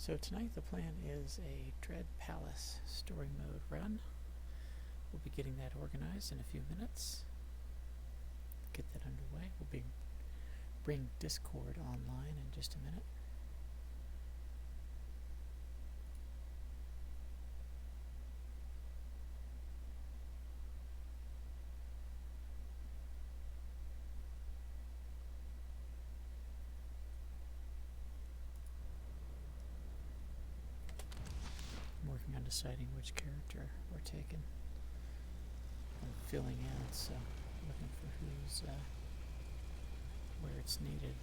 So tonight the plan is a Dread Palace story mode run. We'll be getting that organized in a few minutes. Get that underway. We'll bring Discord online in just a minute. I'm working on deciding which character we're taking. I'm filling in, so looking for who's where it's needed.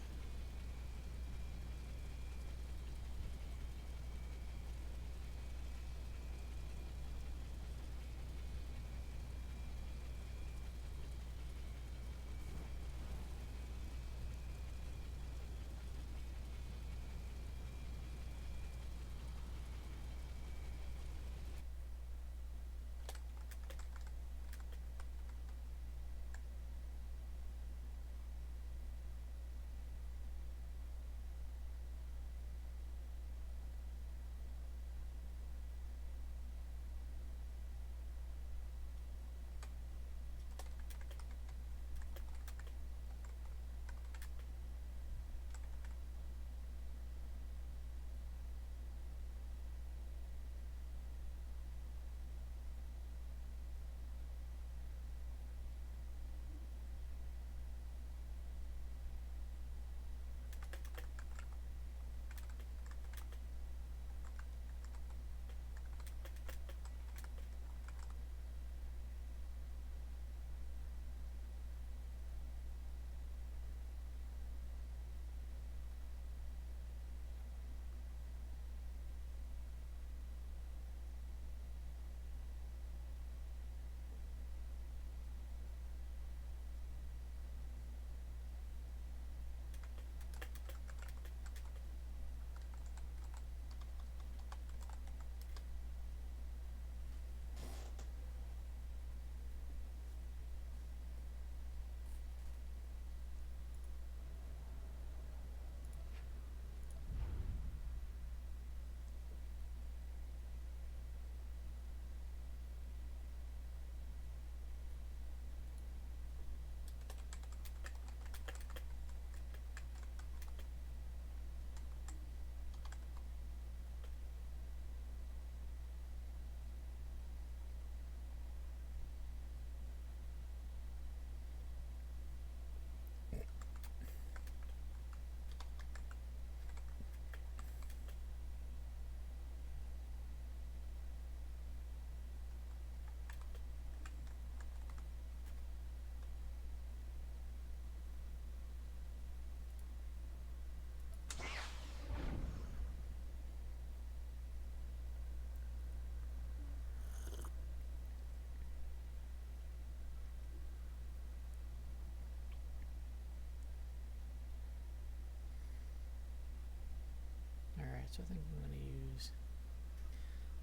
Alright, so I think I'm going to use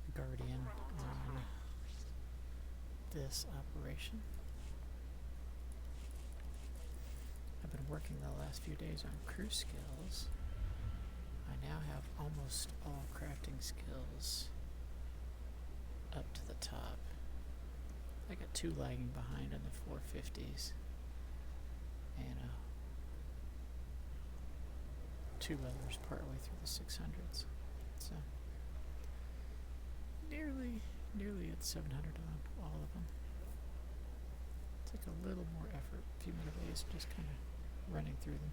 the Guardian on this operation. I've been working the last few days on crew skills. I now have almost all crafting skills up to the top. I got 2 lagging behind on the 450s and 2 others partway through the 600s. So nearly at 700 on all of them. Took a little more effort, a few more days just kind of running through them.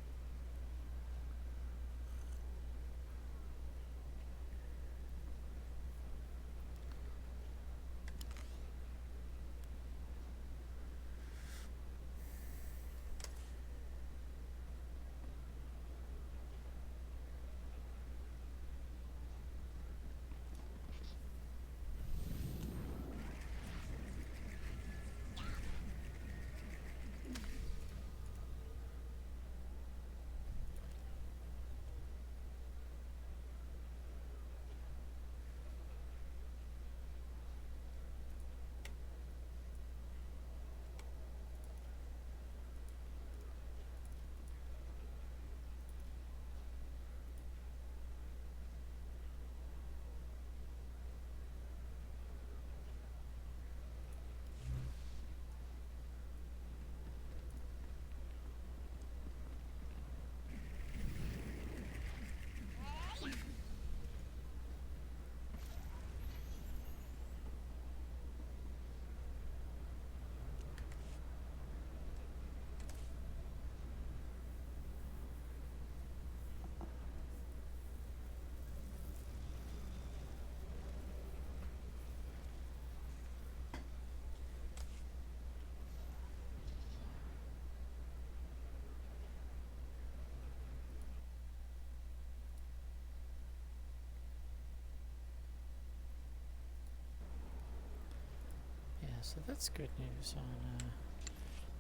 So that's good news on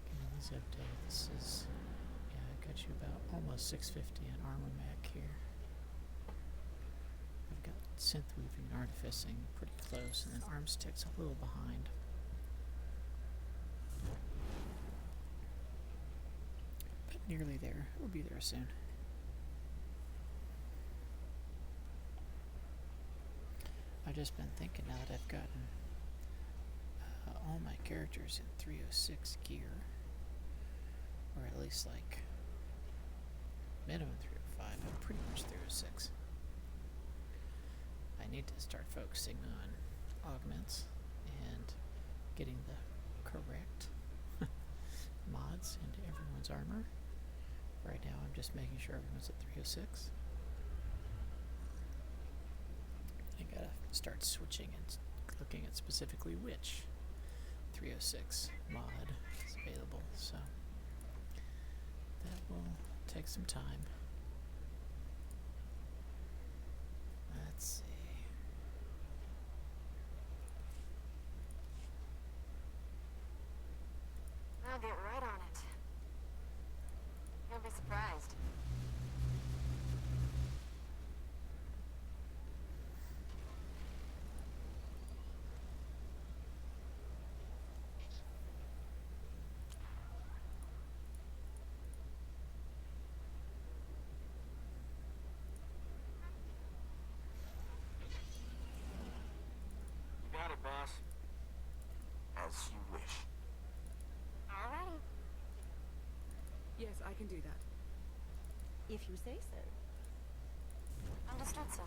getting these updated. This is, yeah, I got you about almost 650 in Armor Mac here. I've got Synth Weaving and Artificing pretty close, and then Arms Tech's a little behind. But nearly there. We'll be there soon. I've just been thinking now that I've gotten all my characters in 306 gear, or at least like minimum 305. I'm pretty much 306. I need to start focusing on augments and getting the correct mods into everyone's armor. Right now I'm just making sure everyone's at 306. I gotta start switching and looking at specifically which 306 mod is available, so that will take some time. Let's see. I'll get right on it. You'll be surprised. Got it, boss. As you wish. Alrighty. Yes, I can do that. If you say so. Understood, sir.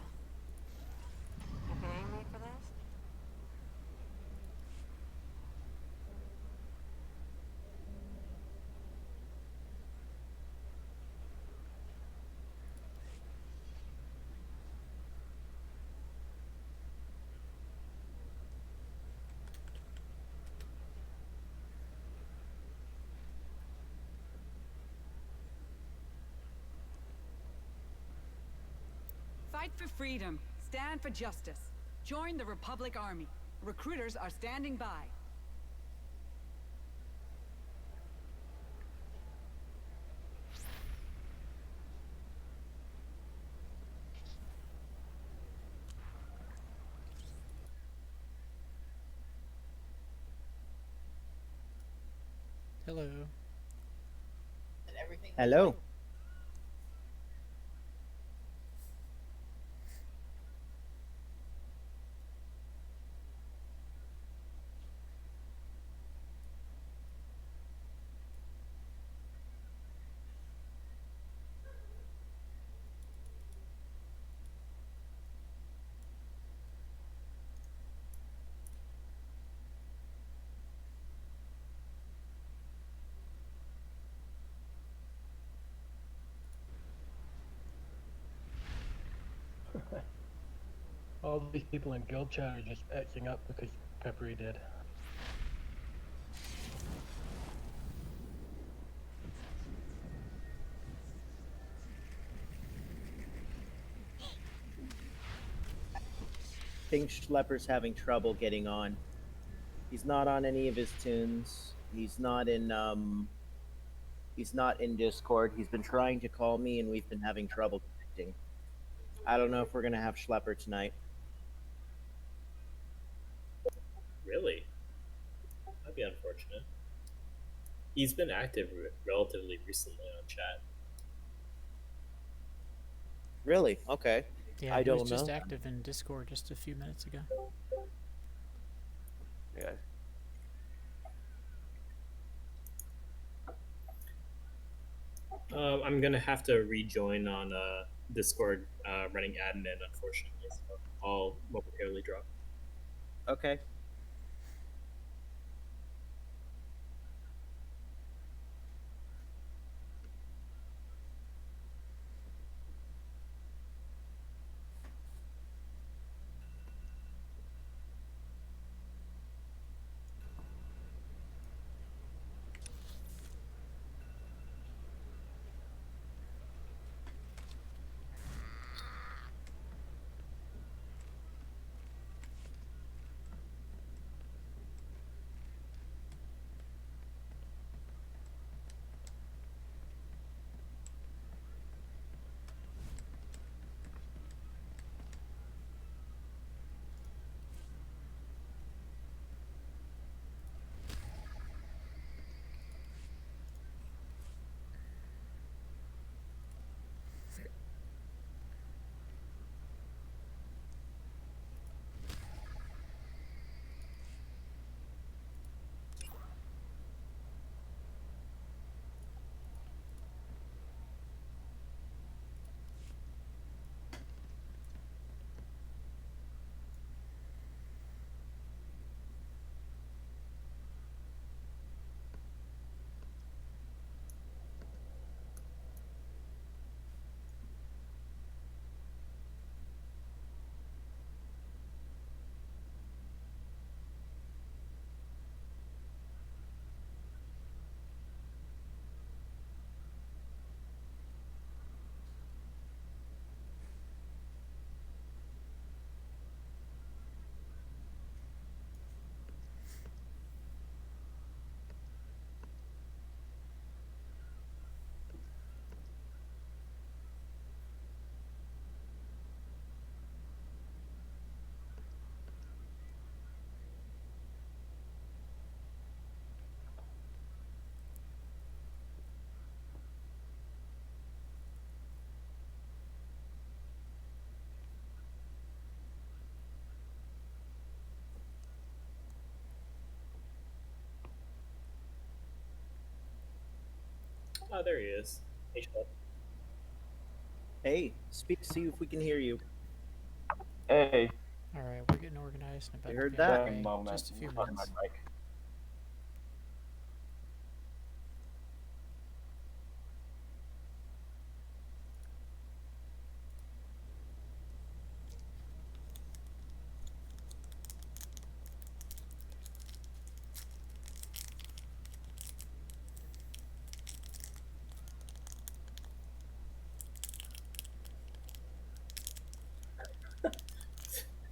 You paying me for this? Fight for freedom. Stand for justice. Join the Republic Army. Recruiters are standing by. Hello. Hello. All these people in guild chat are just acting up because Peppery did. I think Schlepper's having trouble getting on. He's not on any of his tunes. He's not in Discord. He's been trying to call me and we've been having trouble connecting. I don't know if we're gonna have Schlepper tonight. Really? That'd be unfortunate. He's been active relatively recently on chat. Really? Okay. Yeah, I he was don't just know. active in Discord just a few minutes ago. Yeah. I'm gonna have to rejoin on Discord running admin, unfortunately, so I'll momentarily drop. Okay. Oh, there he is. Hey, Schlep. Hey, speak. See if we can hear you. Hey, Alright, we're getting organized and about You to heard begin. that? one Okay, moment. just a few I'm talking minutes. my mic.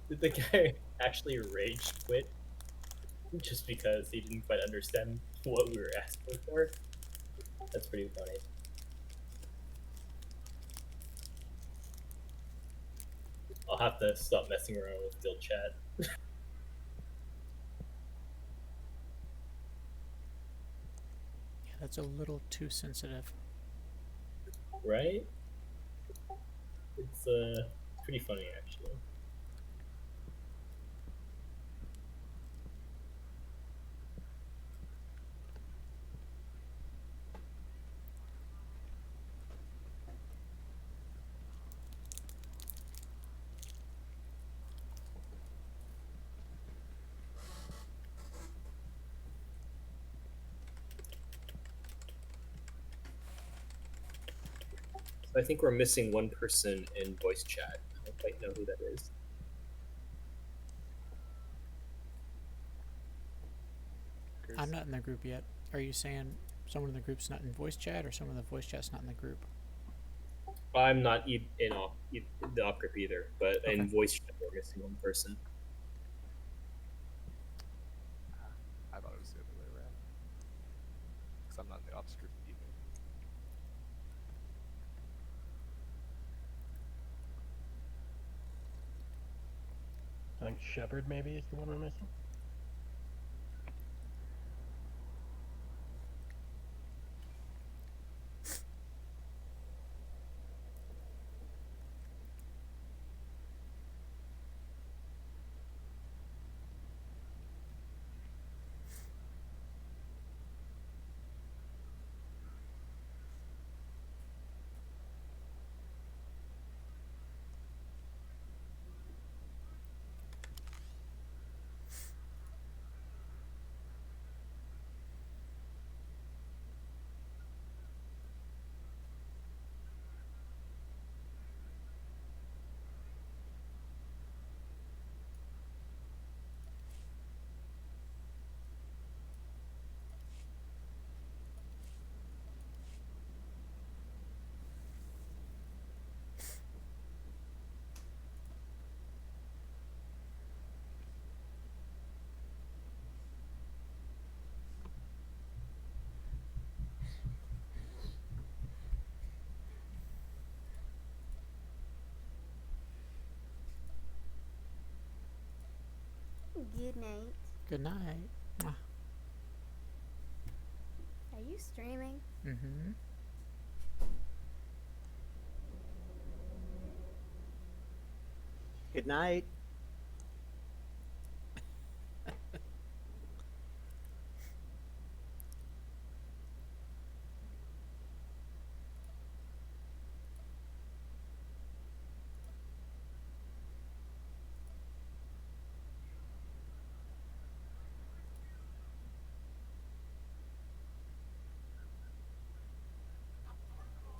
Did the guy actually rage quit just because he didn't quite understand what we were asking for? That's pretty funny. I'll have to stop messing around with guild chat. Yeah, that's a little too sensitive. Right? It's pretty funny actually. So I think we're missing one person in voice chat. I don't quite know who that is. I'm not in the group yet. Are you saying someone in the group's not in voice chat, or someone in the voice chat's not in the group? I'm not the op group either, but in Okay. voice chat we're missing one person. I thought it was the other way around. Because I'm not in the ops group either. I think Shepard maybe is the one we're missing. Good night. Good night. Mwah. Are you streaming? Mm-hmm. Good night.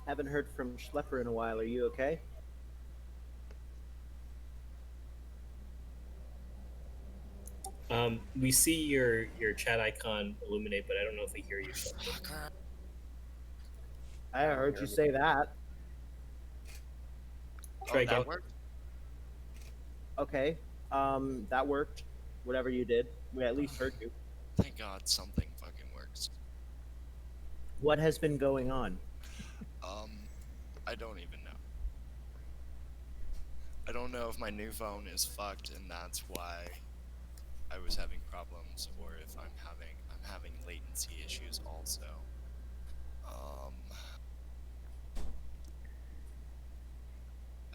Haven't heard from Schlepper in a while. Are you okay? We see your chat icon illuminate, but I don't know if we hear you. Shelter. I heard you say that. Try again. That worked? Okay. That worked. Whatever you did, we at least heard you. Thank God something fucking works. What has been going on? I don't even know. I don't know if my new phone is fucked and that's why I was having problems, or if I'm having latency issues also. I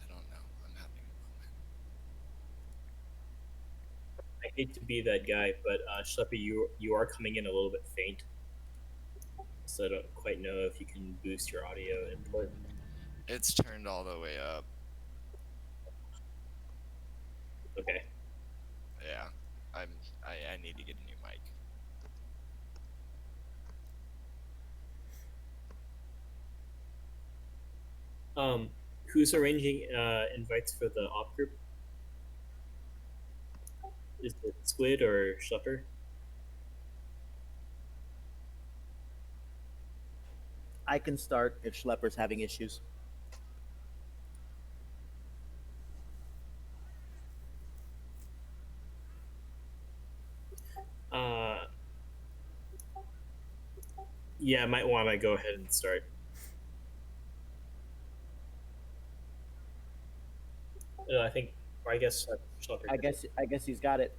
don't know. I'm having a moment. I hate to be that guy, but Schleppy, you are coming in a little bit faint. so I don't quite know if you can boost your audio input. It's turned all the way up. Okay. Yeah. I need to get a new mic. Who's arranging invites for the op group? Is it Squid or Schlepper? I can start if Schlepper's having issues. Uh, yeah, I might want to go ahead and start. I think, or I guess Schlepper. I guess he's got it.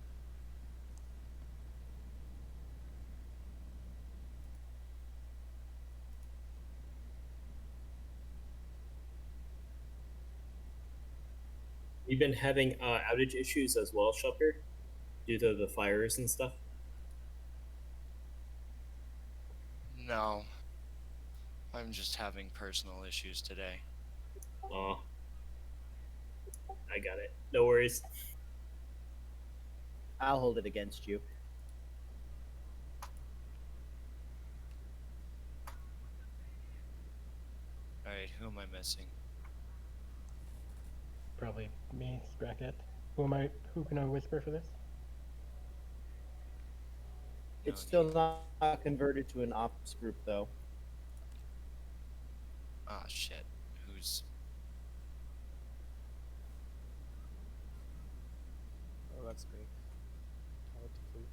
You've been having outage issues as well, Schlepper, due to the fires and stuff. No. I'm just having personal issues today. Oh, I got it. No worries. I'll hold it against you. Alright, who am I missing? Probably me, Spracket. Who can I whisper for this? It's No still need. not converted to an ops group though. Ah, shit. Who's... Oh, that's me. I'll let you flee.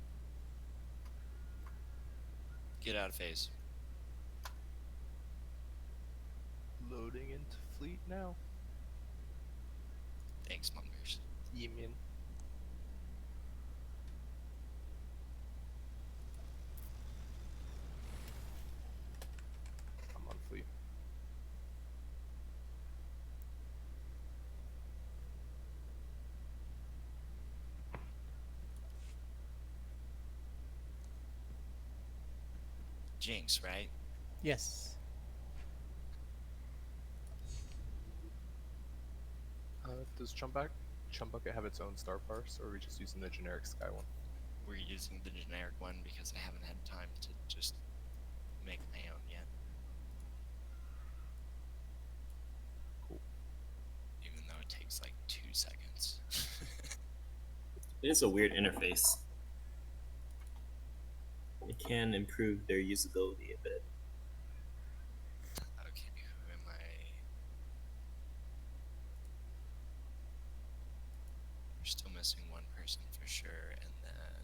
Get out of phase. Loading into fleet now. Thanks, Mongers. Yemin. I'm on fleet. Jinx, right? Yes. Does Chumbucket have its own star parse, or are we just using the generic sky one? We're using the generic one because I haven't had time to just make my own yet. Cool. Even though it takes like 2 seconds. It is a weird interface. It can improve their usability a bit. Okay, who am I? We're still missing one person for sure, and then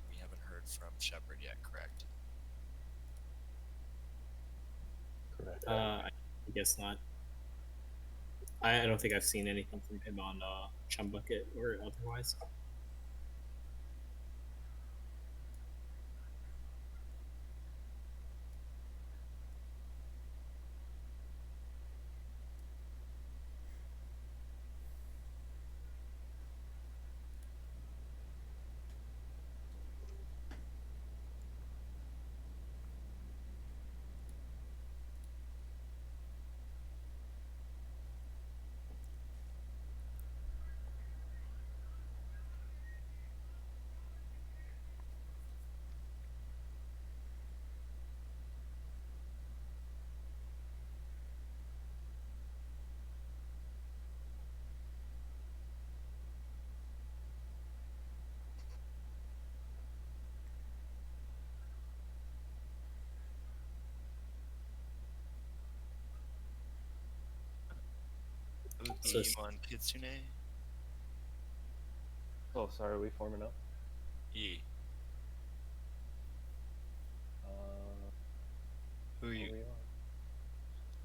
we haven't heard from Shepard yet, correct? Correct. I guess not. I don't think I've seen anything from him on Chumbucket or otherwise. So on Kitsune? Oh, sorry, are we forming up? E. Who are you? We are.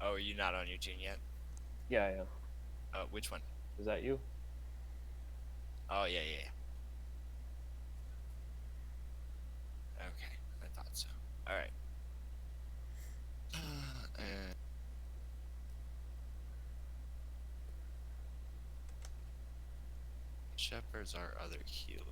Oh, are you not on Eugene yet? Yeah, I am. Which one? Is that you? Oh, yeah. Okay, I thought so. Alright. And Shepard's our other healer.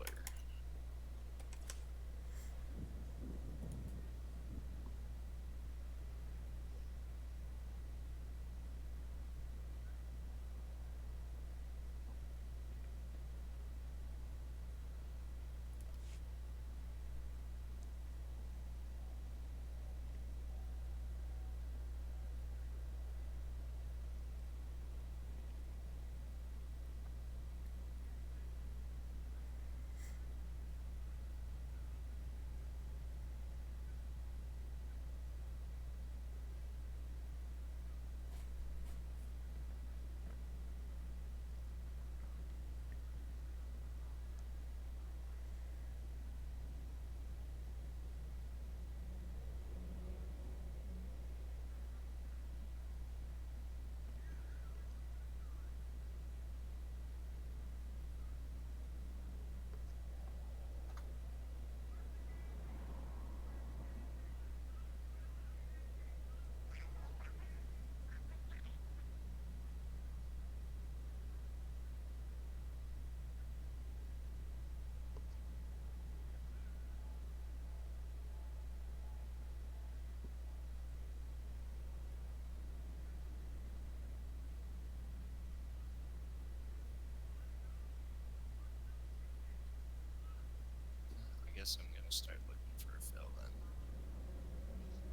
guess I'm gonna start looking for a fill then.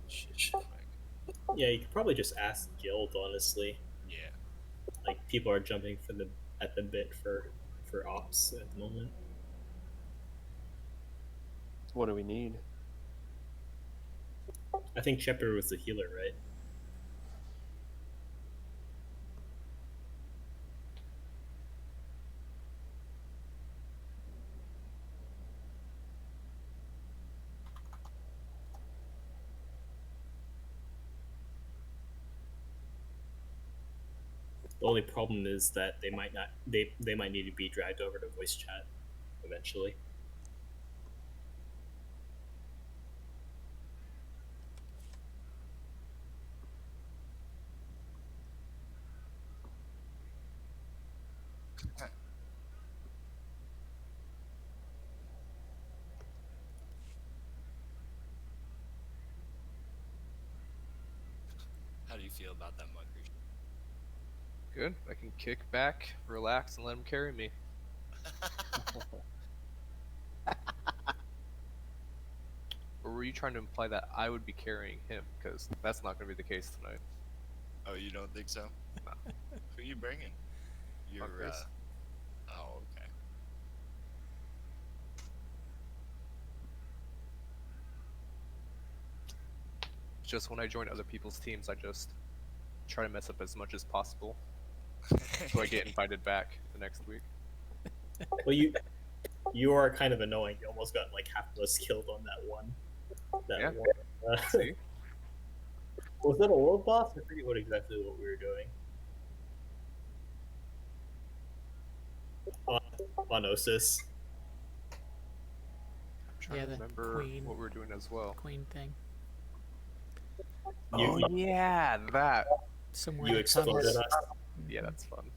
Shit, quick. Yeah, you could probably just ask Guild, honestly. Yeah. Like people are jumping at the bit for ops at the moment. What do we need? I think Shepherd was the healer, right? The only problem is that they might not they might need to be dragged over to voice chat eventually. How do you feel about that, Mugger? Good. I can kick back, relax, and let him carry me. Or were you trying to imply that I would be carrying him? Because that's not going to be the case tonight. Oh, you don't think so? No. Who are you bringing? You're, Chris. Oh, okay. Just when I join other people's teams, I just try to mess up as much as possible, so I get invited back the next week. Well, you are kind of annoying. You almost got like half of us killed on that one. Yeah. One. See? Was that a world boss? I forget exactly what we were doing. On Osis. I'm trying Yeah, to the remember queen. what we were doing as well. Queen thing. Oh yeah, that. Somewhere You in the exploded tunnels. us. Yeah, that's fun.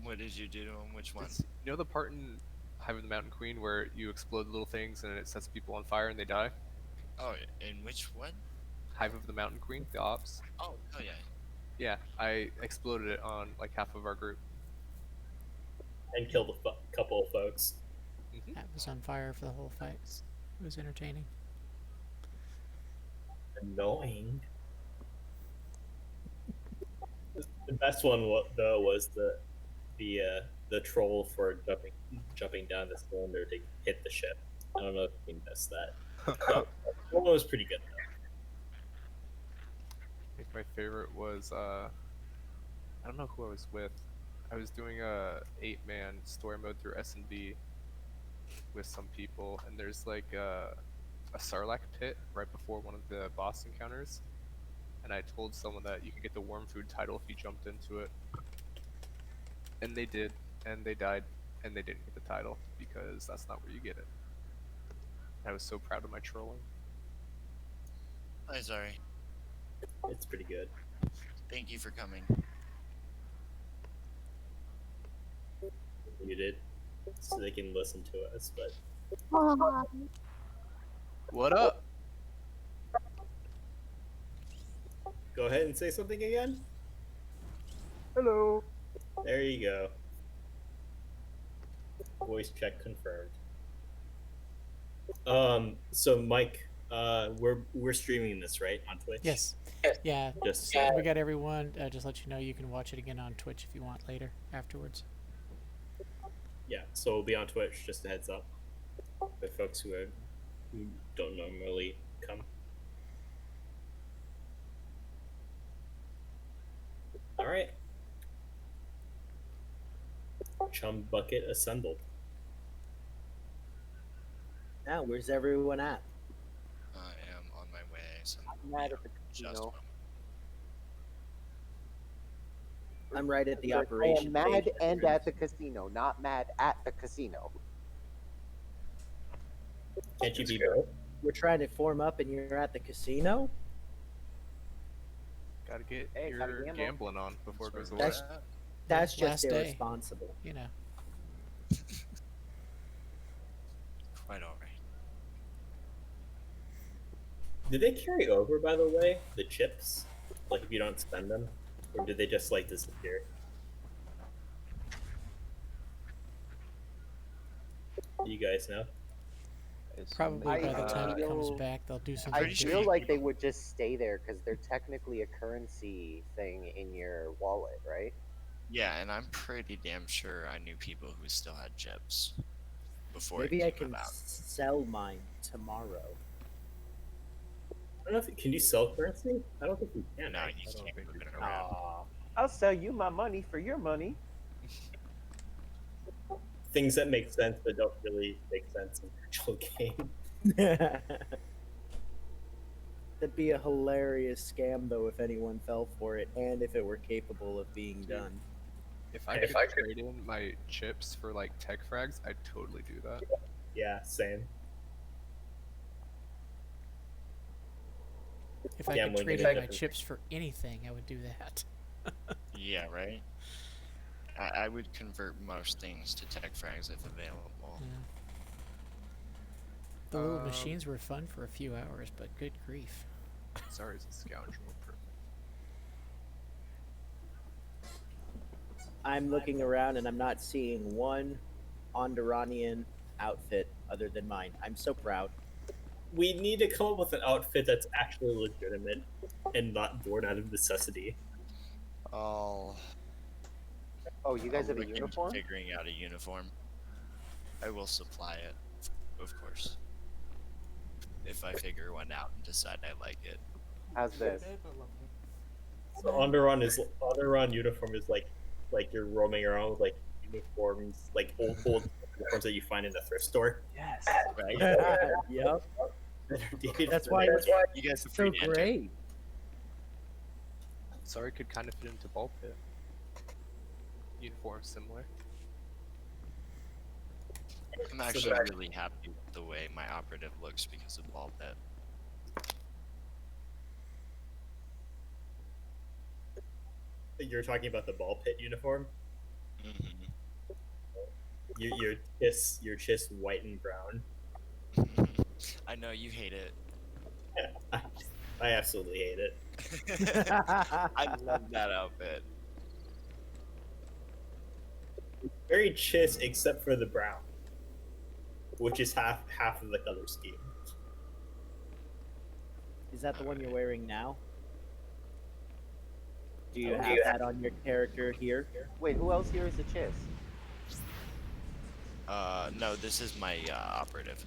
What did you do to him? Which one? You know the part in Hive of the Mountain Queen where you explode little things and it sets people on fire and they die? Oh, in which one? Hive of the Mountain Queen, the ops. Oh, hell yeah. Yeah, I exploded it on like half of our group. And killed a couple of folks. That was on fire for the whole fight. It was entertaining. Annoying. The best one though was the troll for jumping down the cylinder to hit the ship. I don't know if you missed that. That one was pretty good though. I think my favorite was I don't know who I was with. I was doing a 8-man story mode through S&B with some people, and there's like a Sarlacc pit right before one of the boss encounters, and I told someone that you could get the worm food title if you jumped into it, and they did, and they died, and they didn't get the title because that's not where you get it. I was so proud of my trolling. Hi, sorry. It's pretty good. Thank you for coming. You did, so they can listen to us. But What up? go ahead and say something again. Hello. There you go. Voice check confirmed. So Mike, we're streaming this right on Twitch. Yes. Yeah. Just We got everyone. Just let you know you can watch it again on Twitch if you want later afterwards. yeah. So we'll be on Twitch. Just a heads up for folks who don't normally come. All right. Chum bucket assembled. Now, where's everyone at? I am on my way. So I'm mad at the just a casino. moment. I'm right at the I am operation. mad station. and at the casino, not mad at the casino. Can't you be both? We're trying to form up, and you're at the casino. Gotta get Hey, your gotta gamble. gambling on before it goes away. That's That's Last just day. irresponsible. You know. Quite alright. Did they carry over, by the way, the chips? Like, if you don't spend them? Or did they just, like, disappear? Do you guys know? Probably by the time it comes feel- back, they'll do something I pretty sure feel different. like they would just stay there because they're technically a currency thing in your wallet, right? Yeah, and I'm pretty damn sure I knew people who still had chips before Maybe it I came can about. sell mine tomorrow. I don't know if can you sell currency? I don't think you can. No, right? you I don't can't think move you it can. around. Aw. I'll sell you my money for your money. Things that make sense but don't really make sense in the actual game. That'd be a hilarious scam, though, if anyone fell for it, and if it were capable of being done. If I could trade in my chips for like tech frags, I'd totally do that. Yeah, same. If I could Gambling trade is in my different. chips for anything, I would do that. Yeah, right? I would convert most things to tech frags if available. Yeah. The little Um, machines were fun for a few hours, but good grief. Sorry, it's a scoundrel. Perfect. I'm looking around and I'm not seeing one Onderanian outfit other than mine. I'm so proud. We need to come up with an outfit that's actually legitimate and not born out of necessity. I'll Oh, you guys I'll have a look into uniform? figuring out a uniform. I will supply it, of course. If I figure one out and decide I like it. How's this? So Onderon uniform is like you're roaming around with like uniforms, like old uniforms that you find in the thrift store. Yes. Right? Yep. That's why why You guys are it's free so to enter. great. Sorry, could kind of fit into ball pit. Uniform similar. I'm actually really happy with the way my operative looks because of ball pit. You're talking about the ball pit uniform. Mm-hmm. Your chest white and brown. I know you hate it. I absolutely hate it. I love that outfit. Very chiss except for the brown, which is half of the color scheme. Is that the one you're wearing now? Do you have that on your character here? Wait, who else here is a chiss? No, this is my operative.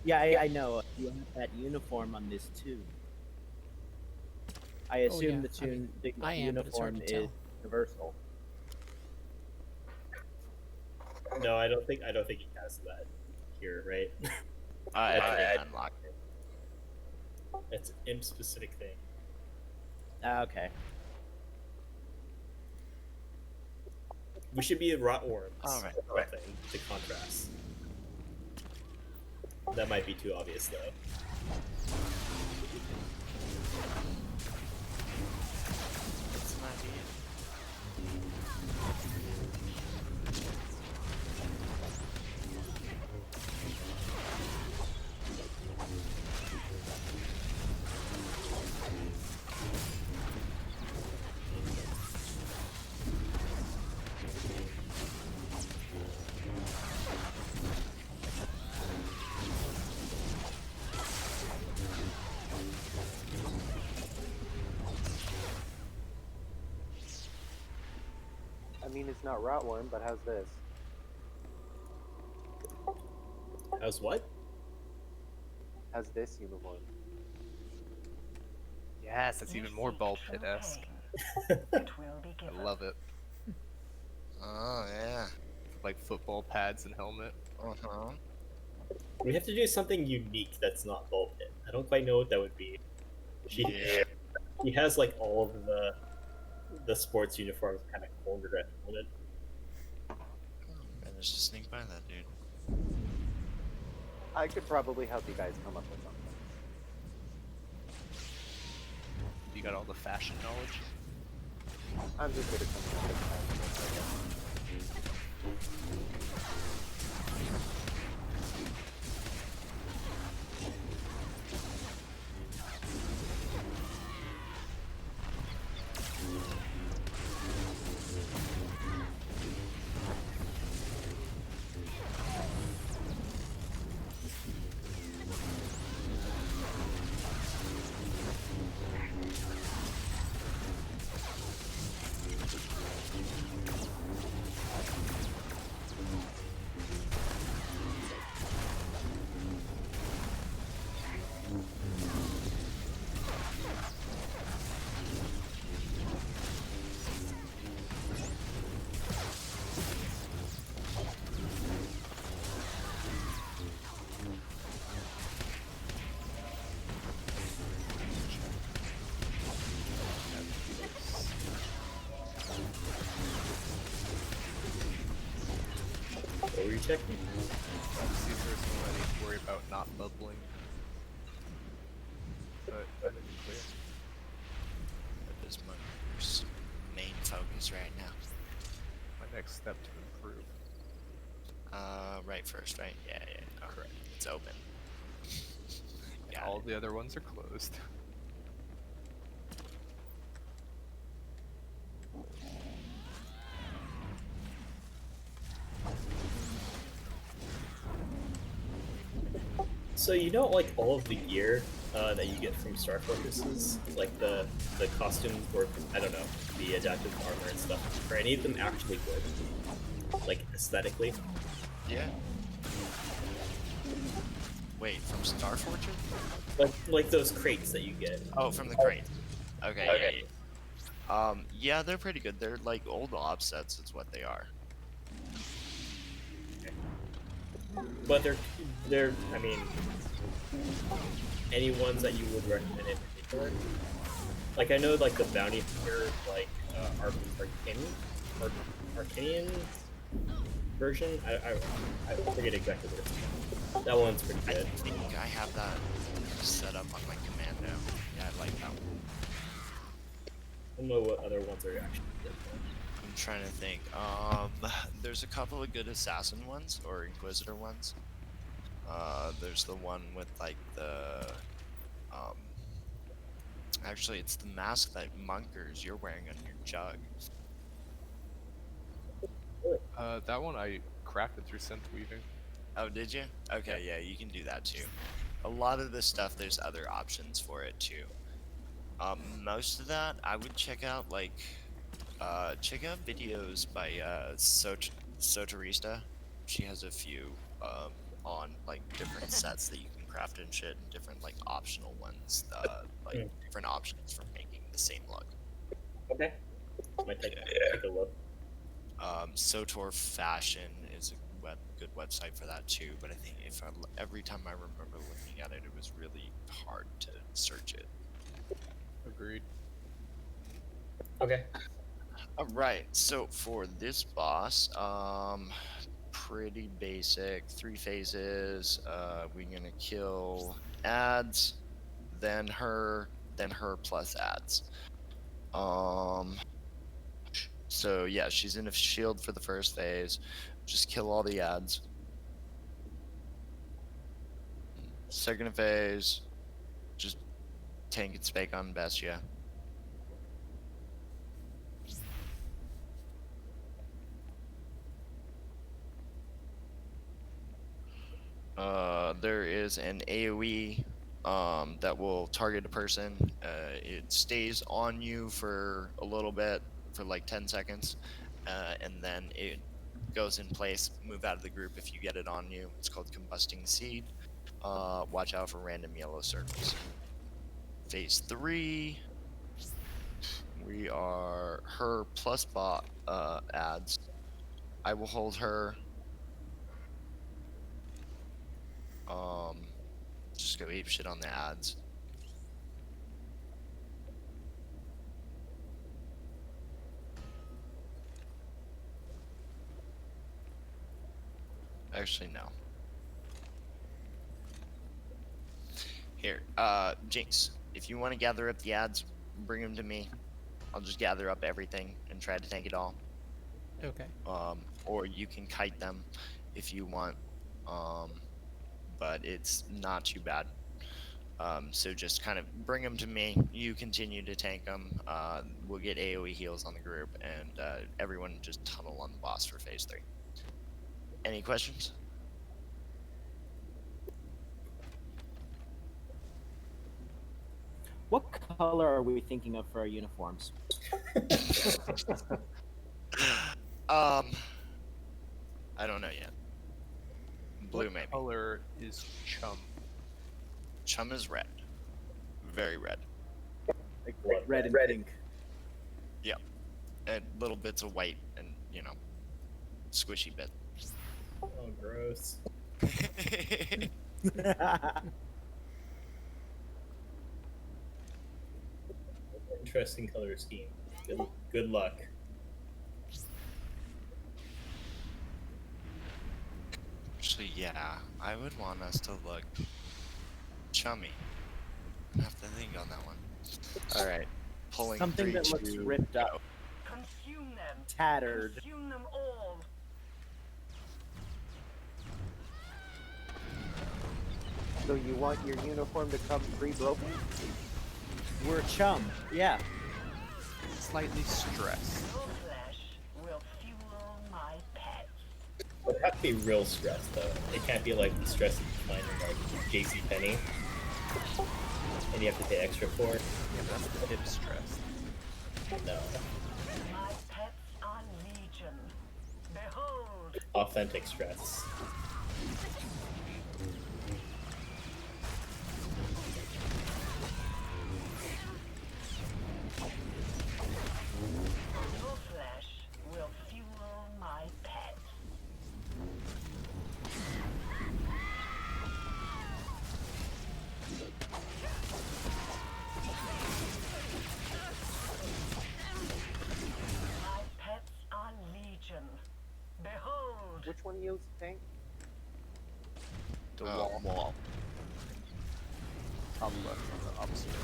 Yeah, I know. You have that uniform on this too. I assume yeah, the I am, but it's hard uniform to is tell. universal. No, I don't think he has that here, right? I didn't unlock it. It's an imp specific thing. Okay. We should be rot worms. Alright. I think, to contrast. That might be too obvious though. That's an idea. I mean, it's not rotworm, but how's this? How's what? How's this uniform? Yes, that's even more ball pit esque. I love it. Oh yeah. Like football pads and helmet. Uh-huh. We have to do something unique that's not ball pit. I don't quite know what that would be. She has like all of the sports uniforms kind of cornered at the moment. Managed to sneak by that dude. I could probably help you guys come up with something. You got all the fashion knowledge. I'm just good at coming up with were you checking? See if there's no need to worry about not bubbling. But I didn't clear. That is my main focus right now. My next step to improve. Right first, right? Yeah. Oh, Correct. it's open. And Got all it. the other ones are closed. So you know, like all of the gear that you get from Star Fortresses, like the costume or I don't know, the adaptive armor and stuff. Are any of them actually good? Like aesthetically? Yeah. Wait, from Star Fortune? Like those crates that you get. Oh, from the crate. Okay. Yeah, they're pretty good. They're like old offsets, is what they are. But they're I mean, any ones that you would recommend in particular? Like I know like the bounty hunter like Arcanian version. I forget exactly what it's called. That one's pretty I good. think I have that set up on my commando. Yeah, I like that one. I don't know what other ones are actually good. I'm trying to think. There's a couple of good assassin ones or inquisitor ones. There's the one with like the actually it's the mask that monkers you're wearing on your jug. That one I crafted through synth weaving. Oh, did you? Okay, yeah, you can do that too. A lot of this stuff, there's other options for it too. Most of that, I would check out like, check out videos by SWTOR. She has a few on like different sets that you can craft and shit, and different like optional ones, like different options for making the same look. Okay. Might take a look. SWTOR Fashion is a good website for that too, but I think every time I remember looking at it, it was really hard to search it. Agreed. Okay. Alright, so for this boss, pretty basic, 3 phases. We're gonna kill ads, then her plus ads. So yeah, she's in a shield for the first phase. Just kill all the ads. Second phase, just tank and spake on Bestia. There is an AoE that will target a person. It stays on you for a little bit, for like 10 seconds, and then it goes in place. Move out of the group if you get it on you. It's called Combusting Seed. Watch out for random yellow circles. Phase 3, we are her plus bot ads. I will hold her. Just go ape shit on the ads. Actually, no. Here, Jinx, if you want to gather up the ads, bring them to me. I'll just gather up everything and try to tank it all. Okay. Or you can kite them if you want. But it's not too bad. So just kind of bring them to me. You continue to tank them. We'll get AoE heals on the group, and everyone just tunnel on the boss for phase 3. Any questions? What color are we thinking of for our uniforms? I don't know yet. Blue, maybe. Color is chum. Chum is red. Very red. Like red and pink. Yep. And little bits of white and, you know, squishy bit. Oh, gross. Interesting color scheme. Good luck. Actually, yeah, I would want us to look chummy. I have to think on that one. All right, pulling Something 3, that looks 2, ripped go. up, Consume them. tattered. Consume them all. So you want your uniform to come pre-broken? We're chum. Yeah. Slightly stressed. Your flesh will fuel my pets. It have to be real stress though. It can't be like the stress you find in like JC Penney, and you have to pay extra for it. Yeah, but that's the hip stress. No, My pets are legion. Behold, authentic stress. your flesh will fuel my pets. My pets are legion. Behold, Which one yields tank? The wall. Top left on the upstairs.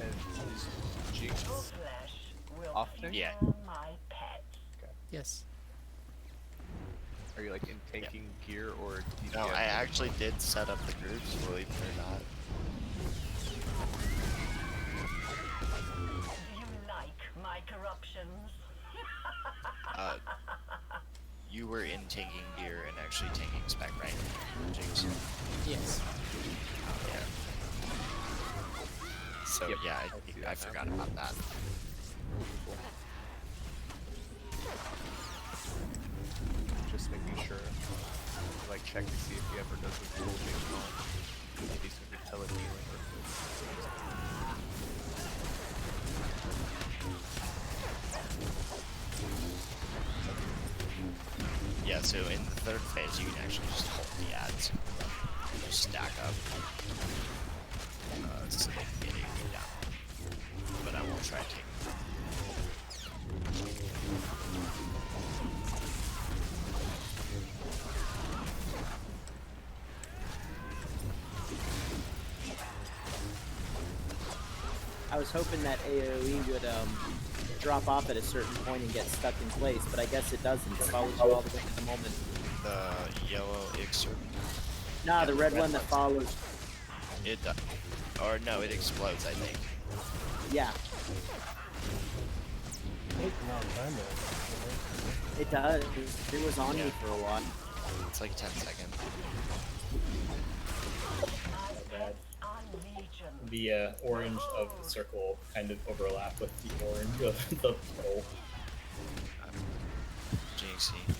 And is Jinx your flesh will off fuel tank? Yeah. my pets. Yes. Are you like in tanking gear or DPS? No, I actually did set up the groups, believe it or not. Do you like my corruptions? You were in tanking gear and actually tanking spec, right? Jinx. Yes. Yeah. So Yep, yeah, I see I that forgot now. about that. Just making sure. Like check to see if he ever does the full change on. In case of your telehealing or Yeah, so in the third phase, you can actually just hold the ads. Just stack up. So they can get AP down. But I won't try to take I was hoping that AoE would drop off at a certain point and get stuck in place, but I guess it doesn't. It follows you all the way to the moment. the yellow Ixer. Nah, Yeah, the the red red one that one's- follows. It does. Or no, it explodes, I think. Yeah, Takes a long time though. it does. It was on Yeah. me for a while. It's like 10 seconds. My pets are legion. The orange of the circle kind of overlap with the orange of the pole. Jinxie.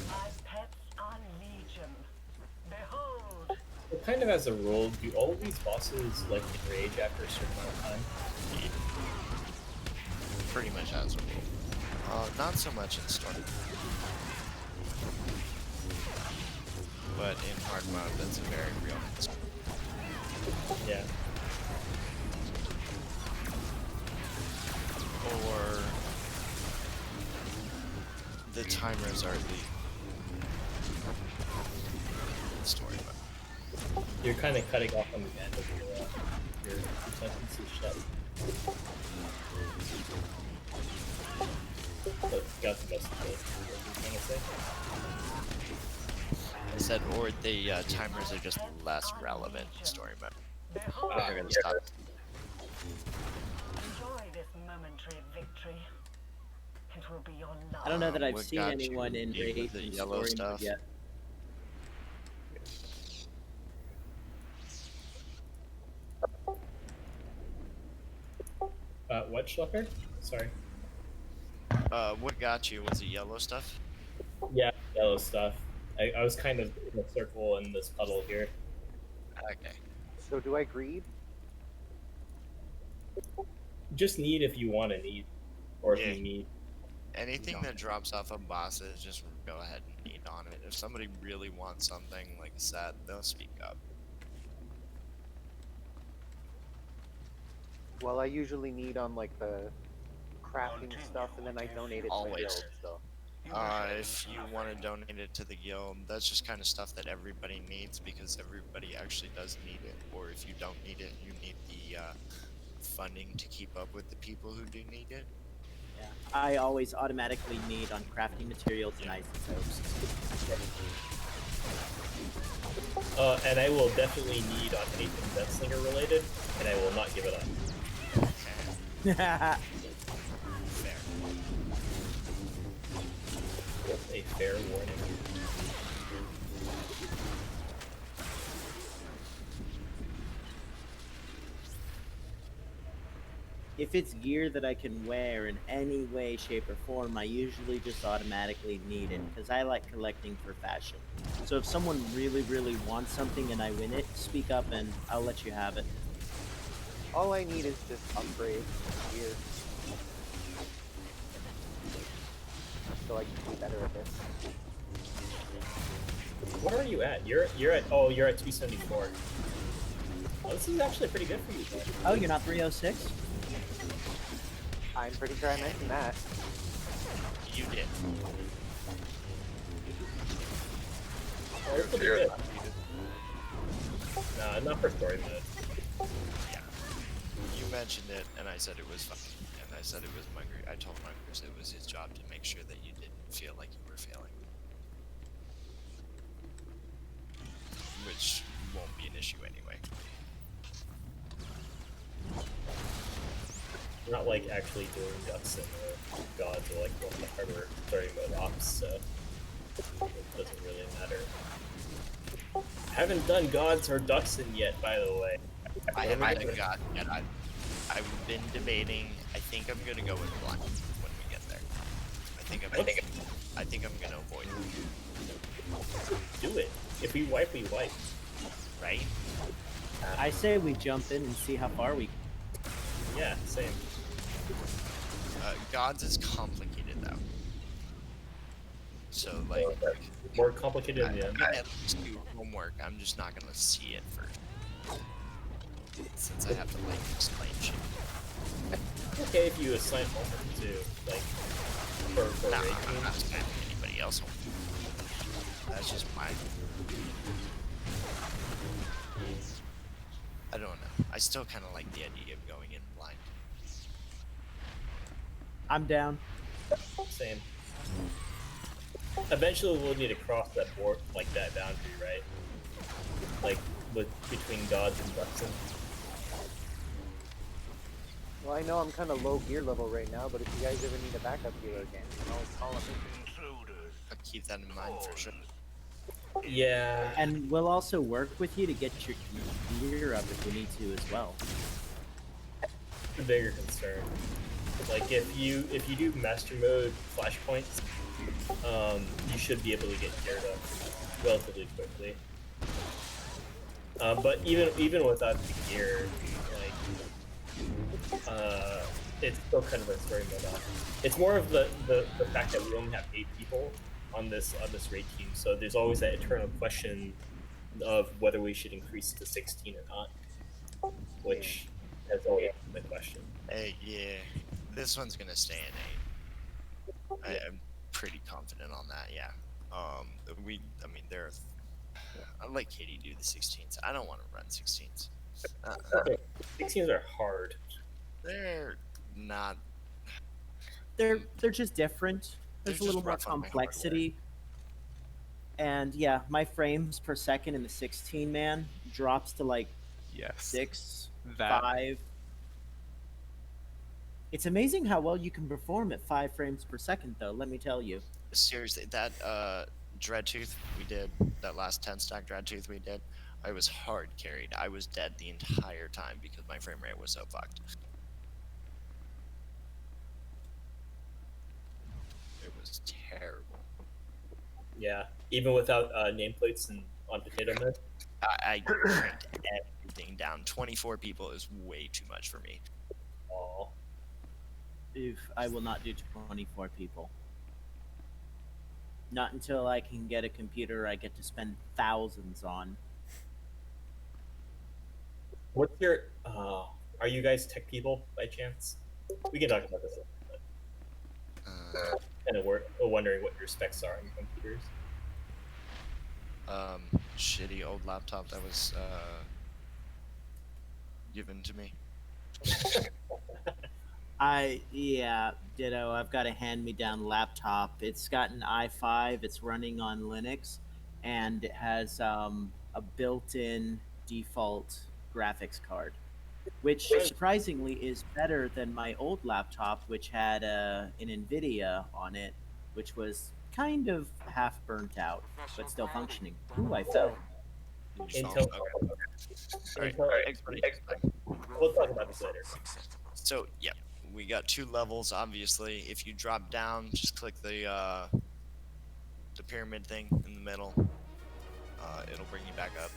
My pets are legion. Behold, Well, kind of as a rule, do all of these bosses like enrage after a certain amount of time? Pretty much as a rule. Not so much in Storm. But in hard mode, that's a very real concern. Yeah. Or the timers are the story mode. You're kind of cutting off on the end of your sentences shut. But got the most of it. What are you trying to say? I said, or the timers are just less relevant in story mode. behold, They're gonna stop. enjoy this momentary victory. It will be your last. I don't know that I've What seen got anyone you in with rage the in yellow story mode stuff? yet. What schlepper? Sorry. What got you? Was it yellow stuff? Yeah, yellow stuff. I was kind of in a circle in this puddle here. Okay. So do I greed? Just need if you want to need, or if Yeah. you need. Anything that drops off of bosses, just go ahead and need on it. If somebody really wants something like a set, they'll speak up. Well, I usually need on like the crafting stuff, and then I donate it to Always. the guild. So If you want to donate it to the guild, that's just kind of stuff that everybody needs because everybody actually does need it. Or if you don't need it, you need the funding to keep up with the people who do need it. Yeah. I always automatically need on crafting materials and isotopes. And I will definitely need on anything that's slinger related, and I will not give it up. Fair. Just a fair warning. If it's gear that I can wear in any way, shape, or form, I usually just automatically need it because I like collecting for fashion. So if someone really, really wants something and I win it, speak up and I'll let you have it. all I need is just upgrade gear, so I can be better at this. Where are you at? You're at 274. Oh, this is actually pretty good for you, bud. Oh, you're not 306? I'm pretty sure I mentioned that. You did. Oh, you're pretty good. Nah, not for story mode. Yeah. You mentioned it, and I said it was fine. And I said it was I told Mugers it was his job to make sure that you didn't feel like you were failing. Which won't be an issue anyway. Not like actually doing ducks and gods or like one of the harder story mode ops, so it doesn't really matter. I haven't done gods or ducks in yet, by the way. I haven't done God yet. I've been debating. I think I'm gonna go with blind when we get there. I think I'm gonna avoid it. Do it. If we wipe, we wipe. Right? I say we jump in and see how far we. Yeah, same. Gods is complicated though. So like, More complicated than the I'm other. gonna at least do homework. I'm just not gonna see it first, since I have to like explain shit. It's okay if you assign homework too, like for No, raid I'm teams. not assigning anybody else homework. That's just my. I don't know. I still kind of like the idea of going in blind. I'm down. Same. Eventually, we'll need to cross that board, like that boundary, right? Like between gods and ducks. Well, I know I'm kind of low gear level right now, but if you guys ever need a backup gear again, call me. I'll keep that in mind for sure. Yeah. And we'll also work with you to get your gear up if we need to as well. The bigger concern. Like if you do master mode flashpoints, you should be able to get geared up relatively quickly. But even without the gear, like it's still kind of a story mode off. It's more of the fact that we only have 8 people on this raid team, so there's always that eternal question of whether we should increase to 16 or not, which has always been the question. Yeah, this one's gonna stay in 8. I'm pretty confident on that. Yeah. I mean, I let Katie do the 16s. I don't want to run 16s. 16s are hard. They're not. They're just different. There's They're a little just more rough on my complexity. And yeah, my frames per second in the 16 man drops to like Yes. 6, That 5. It's amazing how well you can perform at 5 frames per second, though. Let me tell you. Seriously, that Dreadtooth we did, that last 10 stack Dreadtooth we did, I was hard carried. I was dead the entire time because my frame rate was so fucked. terrible. Yeah, even without nameplates and on potato mode. I cranked everything down. 24 people is way too much for me. Oh, If I will not do 24 people. Not until I can get a computer I get to spend thousands on. what's your? Are you guys tech people by chance? We can talk about this. Kind of wondering what your specs are on your computers. Shitty old laptop that was given to me. Yeah, ditto. I've got a hand-me-down laptop. It's got an i5. It's running on Linux, and it has a built-in default graphics card, which surprisingly is better than my old laptop, which had an NVIDIA on it, which was kind of half burnt out, but still functioning. Ooh, I fell. Intel. Okay. All right. Explanation time. We'll talk about this later. So yeah, we got 2 levels. Obviously, if you drop down, just click the pyramid thing in the middle. It'll bring you back up.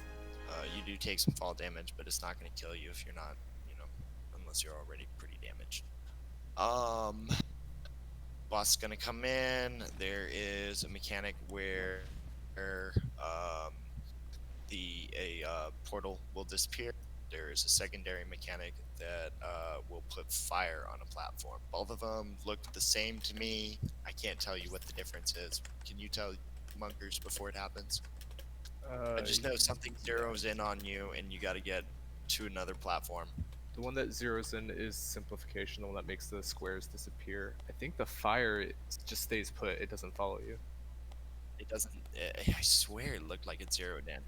You do take some fall damage, but it's not going to kill you if you're not, unless you're already pretty damaged. Boss is going to come in. There is a mechanic where the portal will disappear. There is a secondary mechanic that will put fire on a platform. Both of them look the same to me. I can't tell you what the difference is. Can you tell Munkers before it happens? I just know something zeroes in on you and you got to get to another platform. The one that zeroes in is simplification, the one that makes the squares disappear. I think the fire just stays put, it doesn't follow you. It doesn't. I swear it looked like it zeroed in.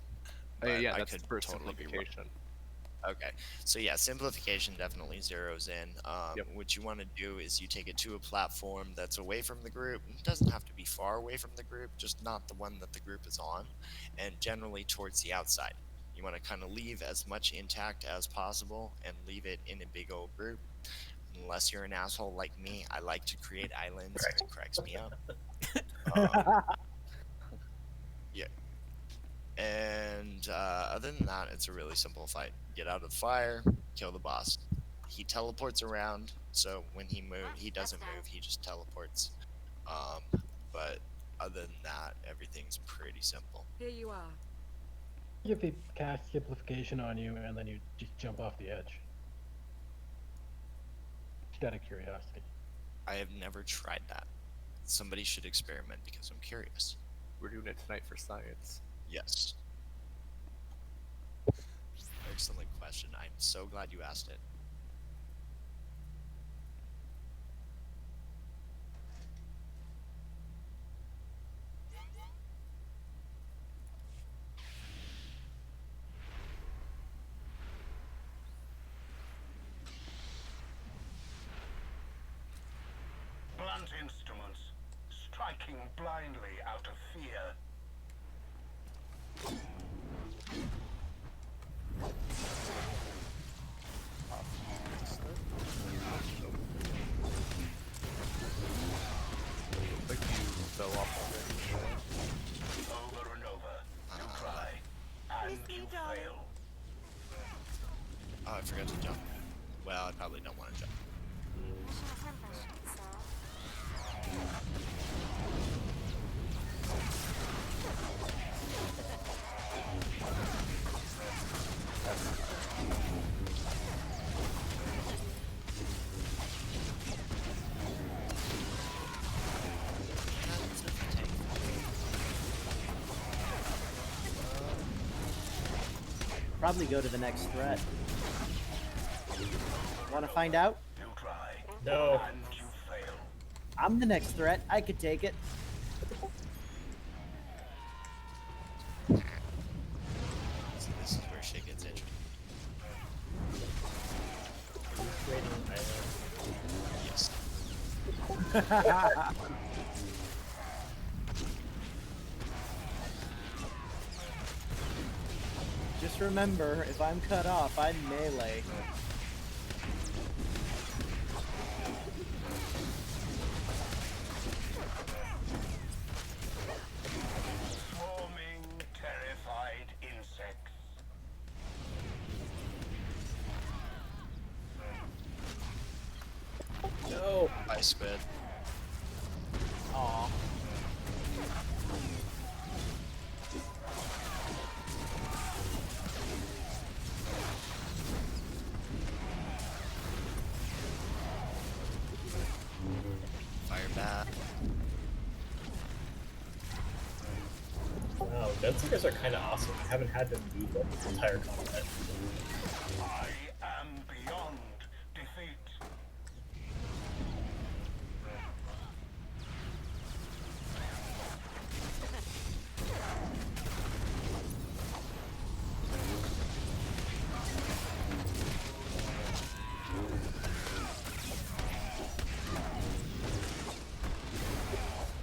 But Yeah, I that's could for totally be wrong. simplification. Okay, so yeah, simplification definitely zeroes in. Yep. What you want to do is you take it to a platform that's away from the group. It doesn't have to be far away from the group, just not the one that the group is on, and generally towards the outside. You want to kind of leave as much intact as possible and leave it in a big old group. Unless you're an asshole like me, I like to create islands. It cracks me up. Yeah. And other than that, it's a really simple fight. Get out of the fire, kill the boss. He teleports around, so when he doesn't move, he just teleports. But other than that, everything's pretty simple. Here you are. If they cast simplification on you and then you just jump off the edge. Just out of curiosity. I have never tried that. Somebody should experiment because I'm curious. We're doing it tonight for science. Yes. Excellent question. I'm so glad you asked it. Blunt instruments, striking blindly out of fear. Like you fell off already. Over and over, you try, and you fail. Oh, I forgot to jump. Well, I probably don't want to jump. Probably go to the next threat. Want to find out? You try, No. and you fail. I'm the next threat. I could take it. So this is where shit gets interesting. Yes. Just remember, if I'm cut off, I'm melee. squid. Aw. Fire bat. Wow, gunslingers are kind of awesome. I haven't had them lead like this entire combat. I am beyond defeat.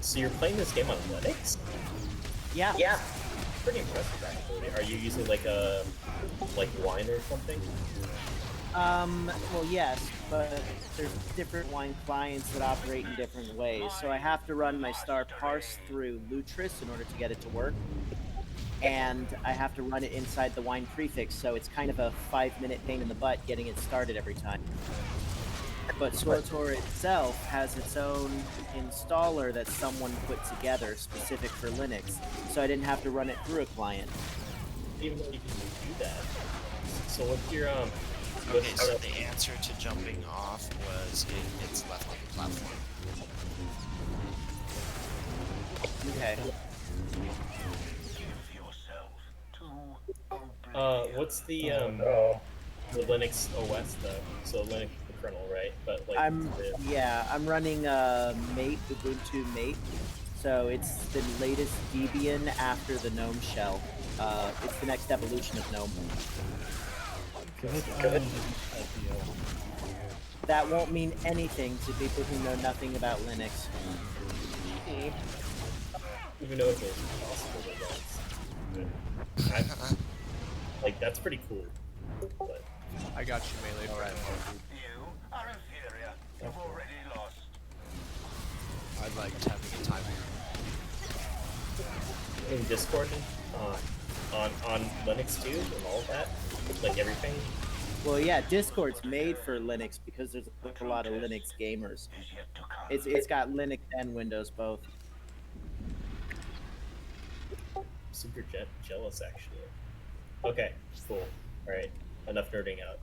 So you're playing this game on Linux? Yeah. Yeah. Pretty impressive, actually. Are you using like a wine or something? Well, yes, but there's different wine clients that operate in different ways. So I have to run my star parse through Lutris in order to get it to work. And I have to run it inside the wine prefix, so it's kind of a 5-minute pain in the butt getting it started every time. But SWTOR itself has its own installer that someone put together specific for Linux, so I didn't have to run it through a client. Even though you can do that. So what's your Okay, so the answer to jumping off was it's left on the platform. Okay. Give yourself to oblivion. What's the Linux OS though? So Linux is the kernel, right? But like I'm running Mate, Ubuntu Mate. So it's the latest Debian after the GNOME shell. It's the next evolution of GNOME. That won't mean anything to people who know nothing about Linux. even though it's impossible to dance. Like that's pretty cool. But I got you, melee friend. You are inferior. You've already lost. I liked having a time. in Discord, on Linux too, and all that, like everything. Well, yeah, Discord's made for Linux because there's a lot of Linux gamers. It's got Linux and Windows both. Super jealous, actually. Okay, cool. All right, enough nerding out.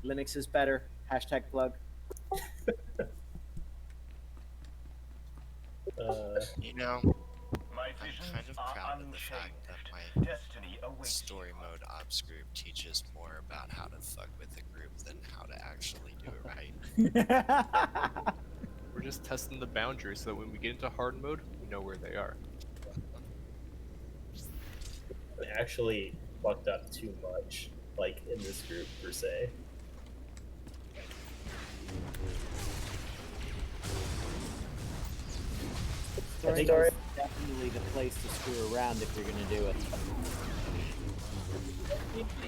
Linux is better. Hashtag plug. You know, My I'm visions kind of are proud of the fact that unchanged. my Destiny awaits you. Storymode ops group teaches more about how to fuck with the group than how to actually do it right. We're just testing the boundaries so that when we get into hard mode, we know where they are. I actually fucked up too much, like in this group per se. I think Storymode is definitely the place to screw around if you're gonna do it.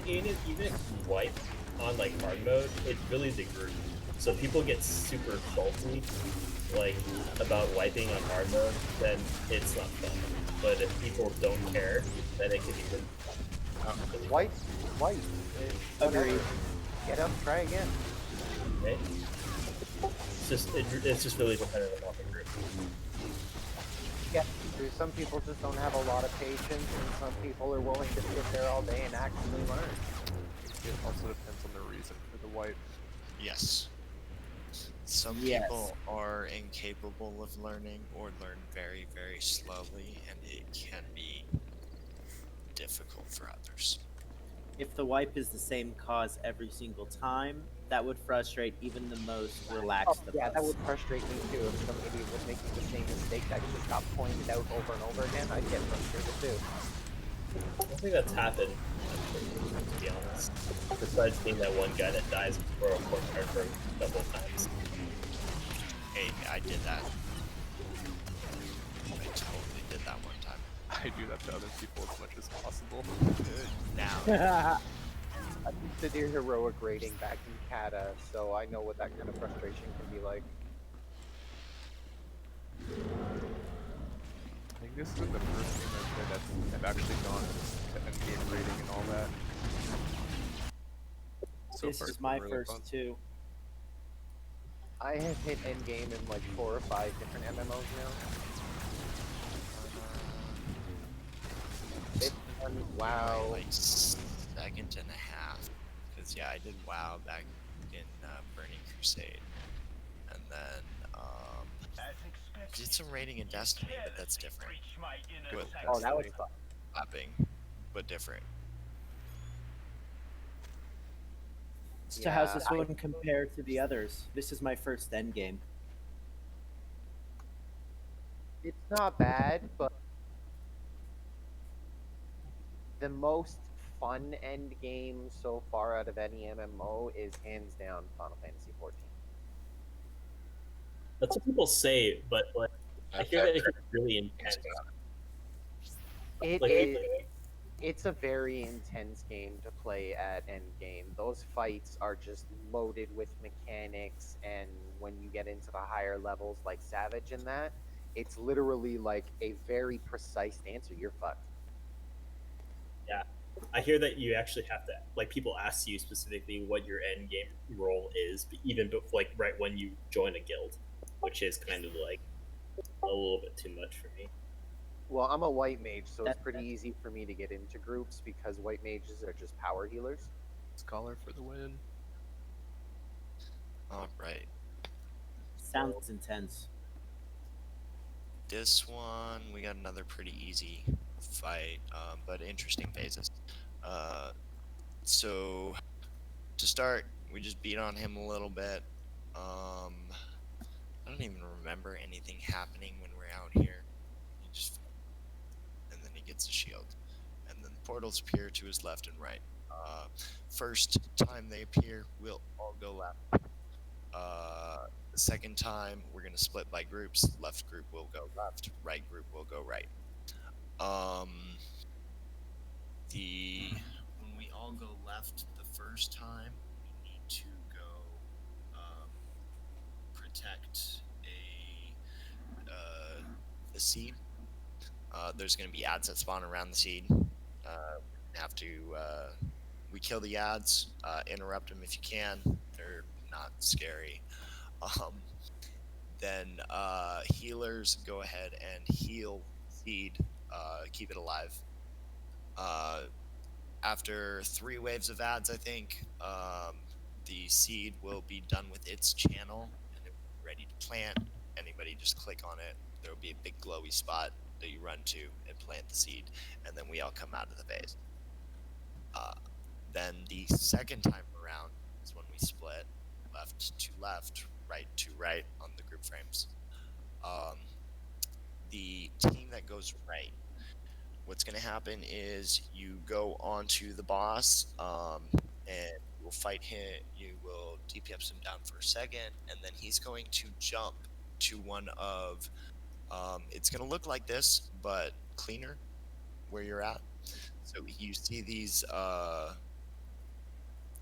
even if you wipe on like hard mode, it's really the group. So people get super salty, like about wiping on hard mode, then it's not fun. But if people don't care, then it can be really fun. White. Agreed. Get up, try again. Okay? It's just really dependent on the group. Yeah, there's some people just don't have a lot of patience, and some people are willing to sit there all day and actually learn. It also depends on the reason for the wipe. Yes. Some Yes. people are incapable of learning or learn very, very slowly, and it can be difficult for others. If the wipe is the same cause every single time, that would frustrate even the most relaxed of Yeah, us. that would frustrate me too. If somebody was making the same mistake that just got pointed out over and over again, I'd get frustrated too. I don't think that's happened, to be honest. Besides being that one guy that dies before a court card for a couple of times. Hey, I did that. I totally did that one time. I do that to other people as much as possible. Now, I did your heroic rating back in Kata, so I know what that kind of frustration can be like. I think this is the first game I've played I've actually gone to endgame rating and all that. So This far, is it's been my really first fun. two. I have hit endgame in like 4 or 5 different MMOs now. It's fun. Wow. Like second and a half. Because yeah, I did WoW back in Burning Crusade, and then did some raiding in Destiny, but that's different. Good. Oh, that was fun. Clapping, but different. So how's this one compare to the others? This is my first end game. It's not bad, but the most fun end game so far out of any MMO is hands down Final Fantasy 14. That's what people say, but like I hear that it gets really intense. It's a very intense game to play at endgame. Those fights are just loaded with mechanics, and when you get into the higher levels like Savage and that, it's literally like a very precise answer. You're fucked. Yeah, I hear that you actually have to like people ask you specifically what your end game role is, but even like right when you join a guild, which is kind of like a little bit too much for me. Well, I'm a white mage, so it's pretty easy for me to get into groups because white mages are just power healers. Scholar for the win. All right. Sounds intense. This one, we got another pretty easy fight, but interesting phases. So to start, we just beat on him a little bit. I don't even remember anything happening when we're out here. He just, and then he gets a shield, and then the portals appear to his left and right. First time they appear, we'll all go left. The second time, we're gonna split by groups. Left group will go left. Right group will go right. When we all go left the first time, we need to go protect a seed. There's gonna be ads that spawn around the seed. Have to we kill the ads, interrupt them if you can. They're not scary. Then healers go ahead and heal seed, keep it alive. After 3 waves of ads, I think, the seed will be done with its channel and it will be ready to plant. Anybody just click on it. There will be a big glowy spot that you run to and plant the seed, and then we all come out of the phase. Then the second time around is when we split left to left, right to right on the group frames. The team that goes right, what's going to happen is you go onto the boss, and you will fight him. You will DPS him down for a second, and then he's going to jump to one of. It's going to look like this, but cleaner, where you're at. So you see these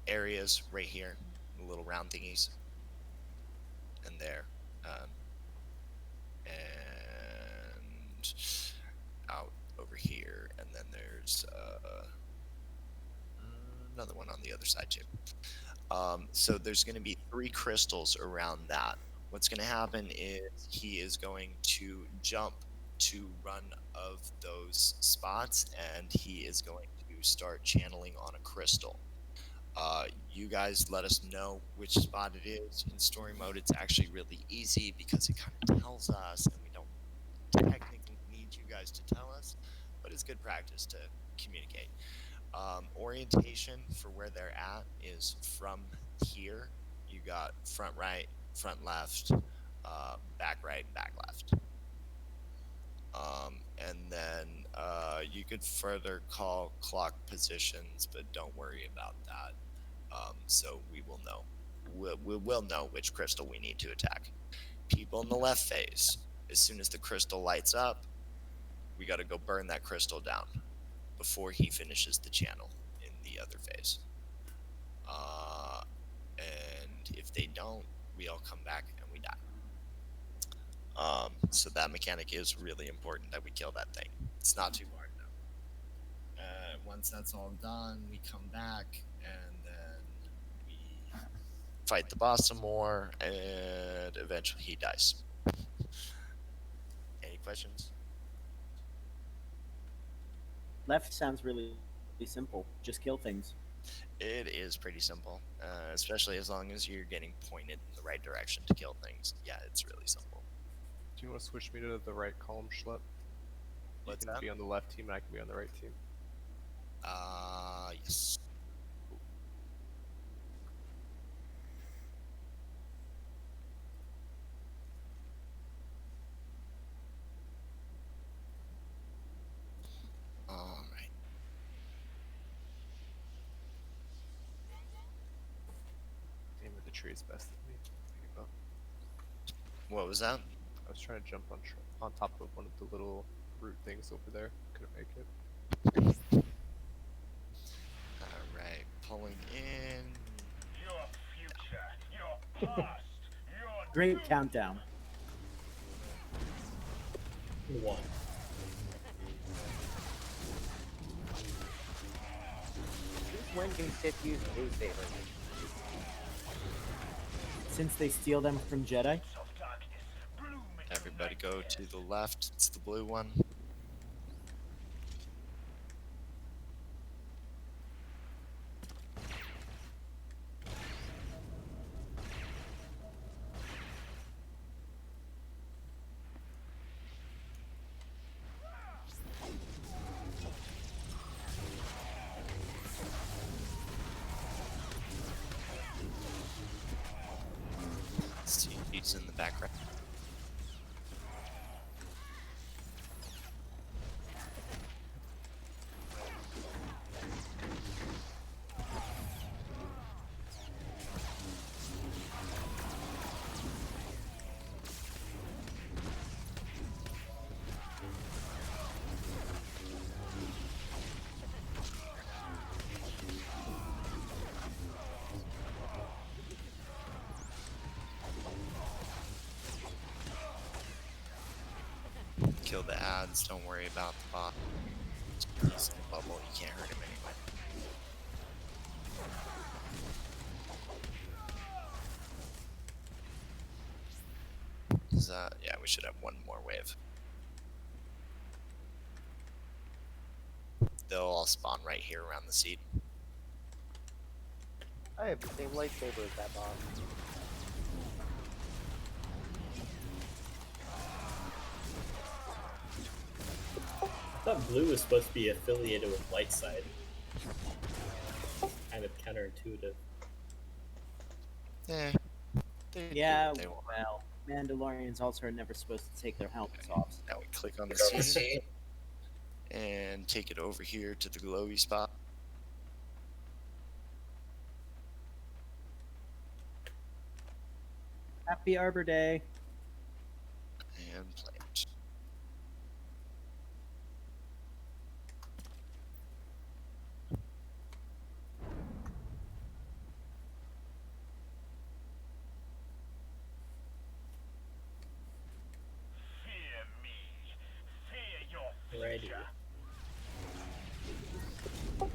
areas right here, the little round thingies, and there, and out over here, and then there's another one on the other side too. So there's going to be 3 crystals around that. What's going to happen is he is going to jump to run of those spots, and he is going to start channeling on a crystal. You guys let us know which spot it is. In story mode, it's actually really easy because it kind of tells us, and we don't technically need you guys to tell us, but it's good practice to communicate. Orientation for where they're at is from here. You got front right, front left, back right, back left. And then you could further call clock positions, but don't worry about that. So we will know. We will know which crystal we need to attack. People in the left phase, as soon as the crystal lights up, we got to go burn that crystal down before he finishes the channel in the other phase. And if they don't, we all come back and we die. So that mechanic is really important that we kill that thing. It's not too hard though. Once that's all done, we come back and then we fight the boss some more, and eventually he dies. Any questions? Left sounds really simple. Just kill things. It is pretty simple, especially as long as you're getting pointed in the right direction to kill things. Yeah, it's really simple. Do you want to switch me to the right column, Schlep? You What's can that? be on the left team, and I can be on the right team. Yes. All right. Aim of the tree is best at me. I give up. What was that? I was trying to jump on top of one of the little root things over there. Couldn't make it. All right, pulling in. Your future, your past, your Great countdown. 1. Since when do Sith use blue sabers? Since they steal them from Jedi. of darkness bloom into Everybody go to the left. It's the blue one. See, he's in the background. Kill the ads, don't worry about the bot. He's in the bubble, you can't hurt him anyway. Yeah, we should have one more wave. They'll all spawn right here around the seed. I have the same lightsaber as that boss. I thought blue was supposed to be affiliated with light side. Kind of counterintuitive. Yeah. Yeah, They won't. well, Mandalorians also are never supposed to take their helmets off. Now we click on the seed and take it over here to the glowy spot. Happy Arbor Day. And plant. fear me, fear your Alrighty. future.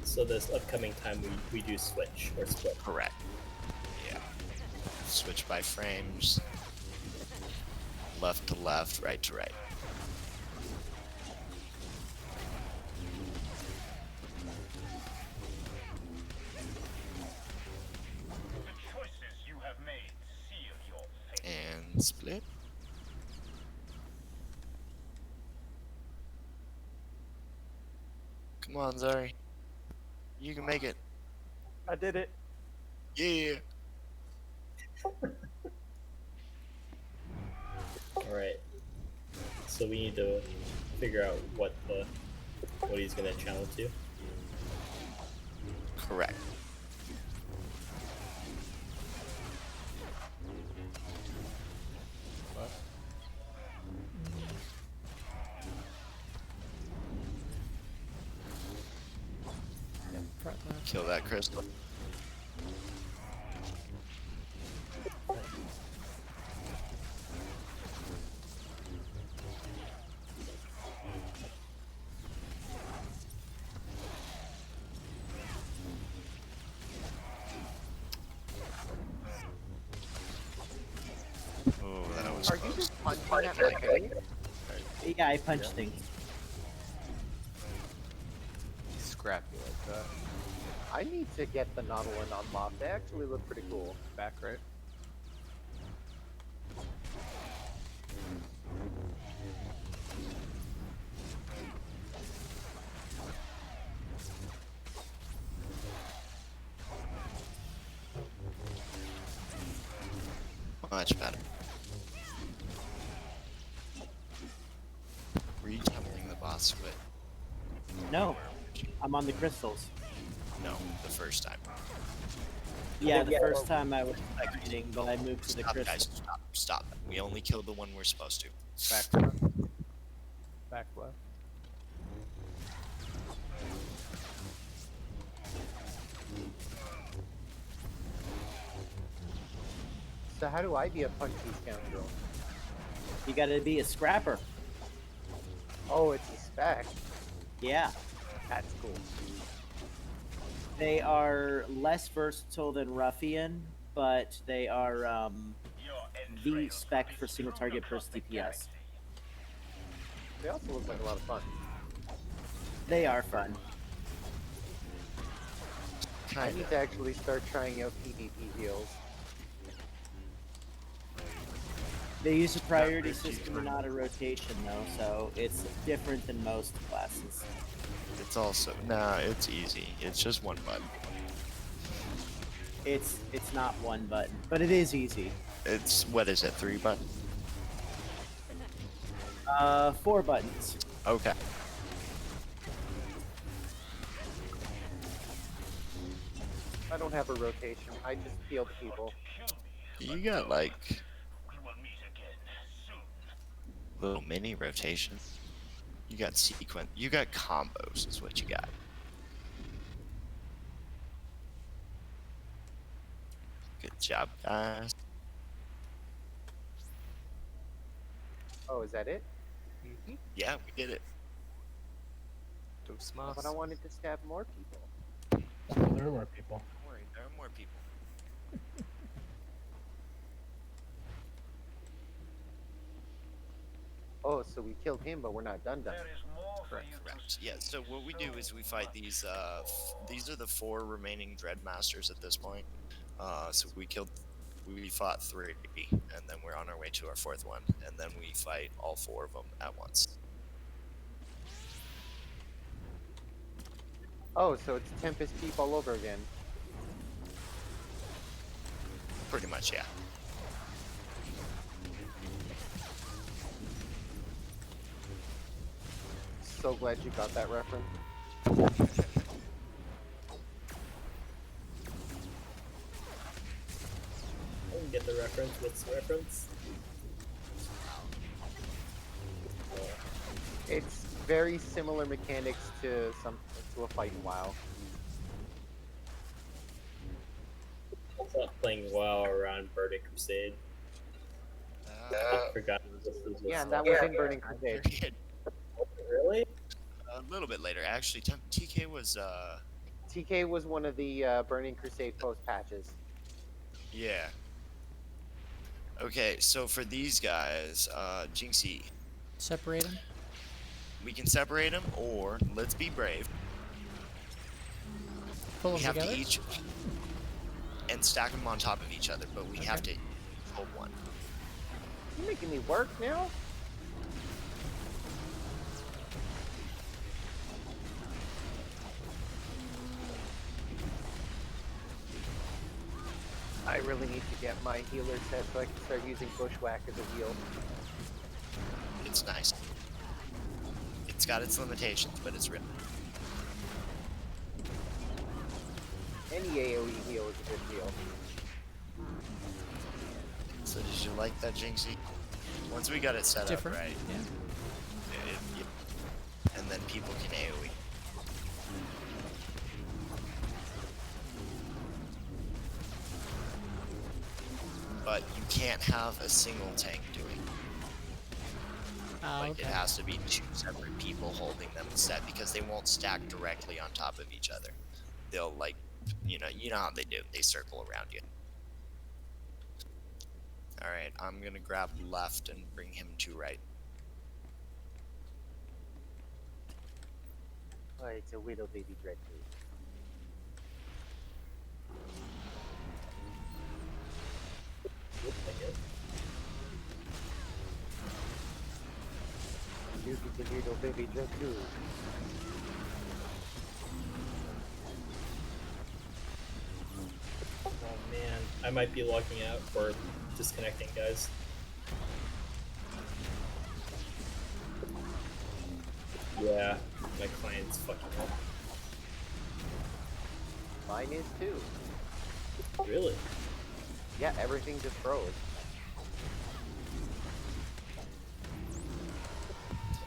So this upcoming time we do switch or split. Correct. Yeah. Switch by frames. Left to left, right to right. The choices you have made seal your fate. And split. Come on, Zari. You can make it. I did it. Yeah. Alright. So we need to figure out what he's gonna channel to. Correct. Front left. Kill that crystal. punching at my face? Yeah, I punch things. Scrappy like that. I need to get the Nautilin unlocked. They actually look pretty cool. Back right. Much better. Were you tumbling the boss squid? No, I'm on the crystals. No, the first time. Yeah, the first time I was spectating, but I moved to the Stop, guys, crystals. stop. We only killed the one we're supposed to. Back left. Back left. So how do I be a punchy scoundrel? You gotta be a scrapper. Oh, it's a spec. Yeah. That's cool. They are less versatile than Ruffian, but they are the spec for single target burst DPS. They also look like a lot of fun. They are fun. I need to actually start trying out PvP heals. They use a priority system and not a rotation though, so it's different than most classes. It's also it's easy. It's just one button. It's not one button, but it is easy. It's what is it? 3 buttons? 4 buttons. Okay. I don't have a rotation. I just heal people. You got like little mini rotations. You got sequence. You got combos. Is what you got. Good job, guys. Oh, is that it? Mm-hmm. Yeah, we did it. Dos But mas. I wanted to stab more people. Well, there were people. Don't worry, there are more people. Oh, so we killed him, but we're not done. Correct. Yeah. So what we do is we fight these. These are the 4 remaining Dreadmasters at this point. So we fought 3, and then we're on our way to our 4th one, and then we fight all 4 of them at once. Oh, so it's Tempest Keep all over again. Pretty much, yeah. So glad you got that reference. I didn't get the reference. What's the reference? It's very similar mechanics to a fight in WoW. I was not playing WoW around Burning Crusade. I forgot this was. Yeah, and that was in Burning Crusade. Really? A little bit later, actually. TK was. TK was one of the Burning Crusade post patches. Yeah. Okay, so for these guys, Jinxie, Separate them. we can separate them, or let's be brave. Pull We them have together. to each and stack them on top of each other, but we have to hold one. You making me work now? I really need to get my healer set so I can start using Bushwhack as a heal. It's nice. It's got its limitations, but it's real. Any AoE heal is a good heal. So did you like that, Jinxie? Once we got it set Different. up right, Yeah. and then people can AoE. But you can't have a single tank doing it. Like Okay. it has to be 2 separate people holding them instead, because they won't stack directly on top of each other. They'll you know how they do. They circle around you. All right, I'm gonna grab left and bring him to right. Oh, it's a widow baby dreadful. Looks like it. You get the widow baby dreadful. Oh man, I might be logging out or disconnecting, guys. Yeah, my client's fucking up. Mine is too. Really? Yeah, everything just froze.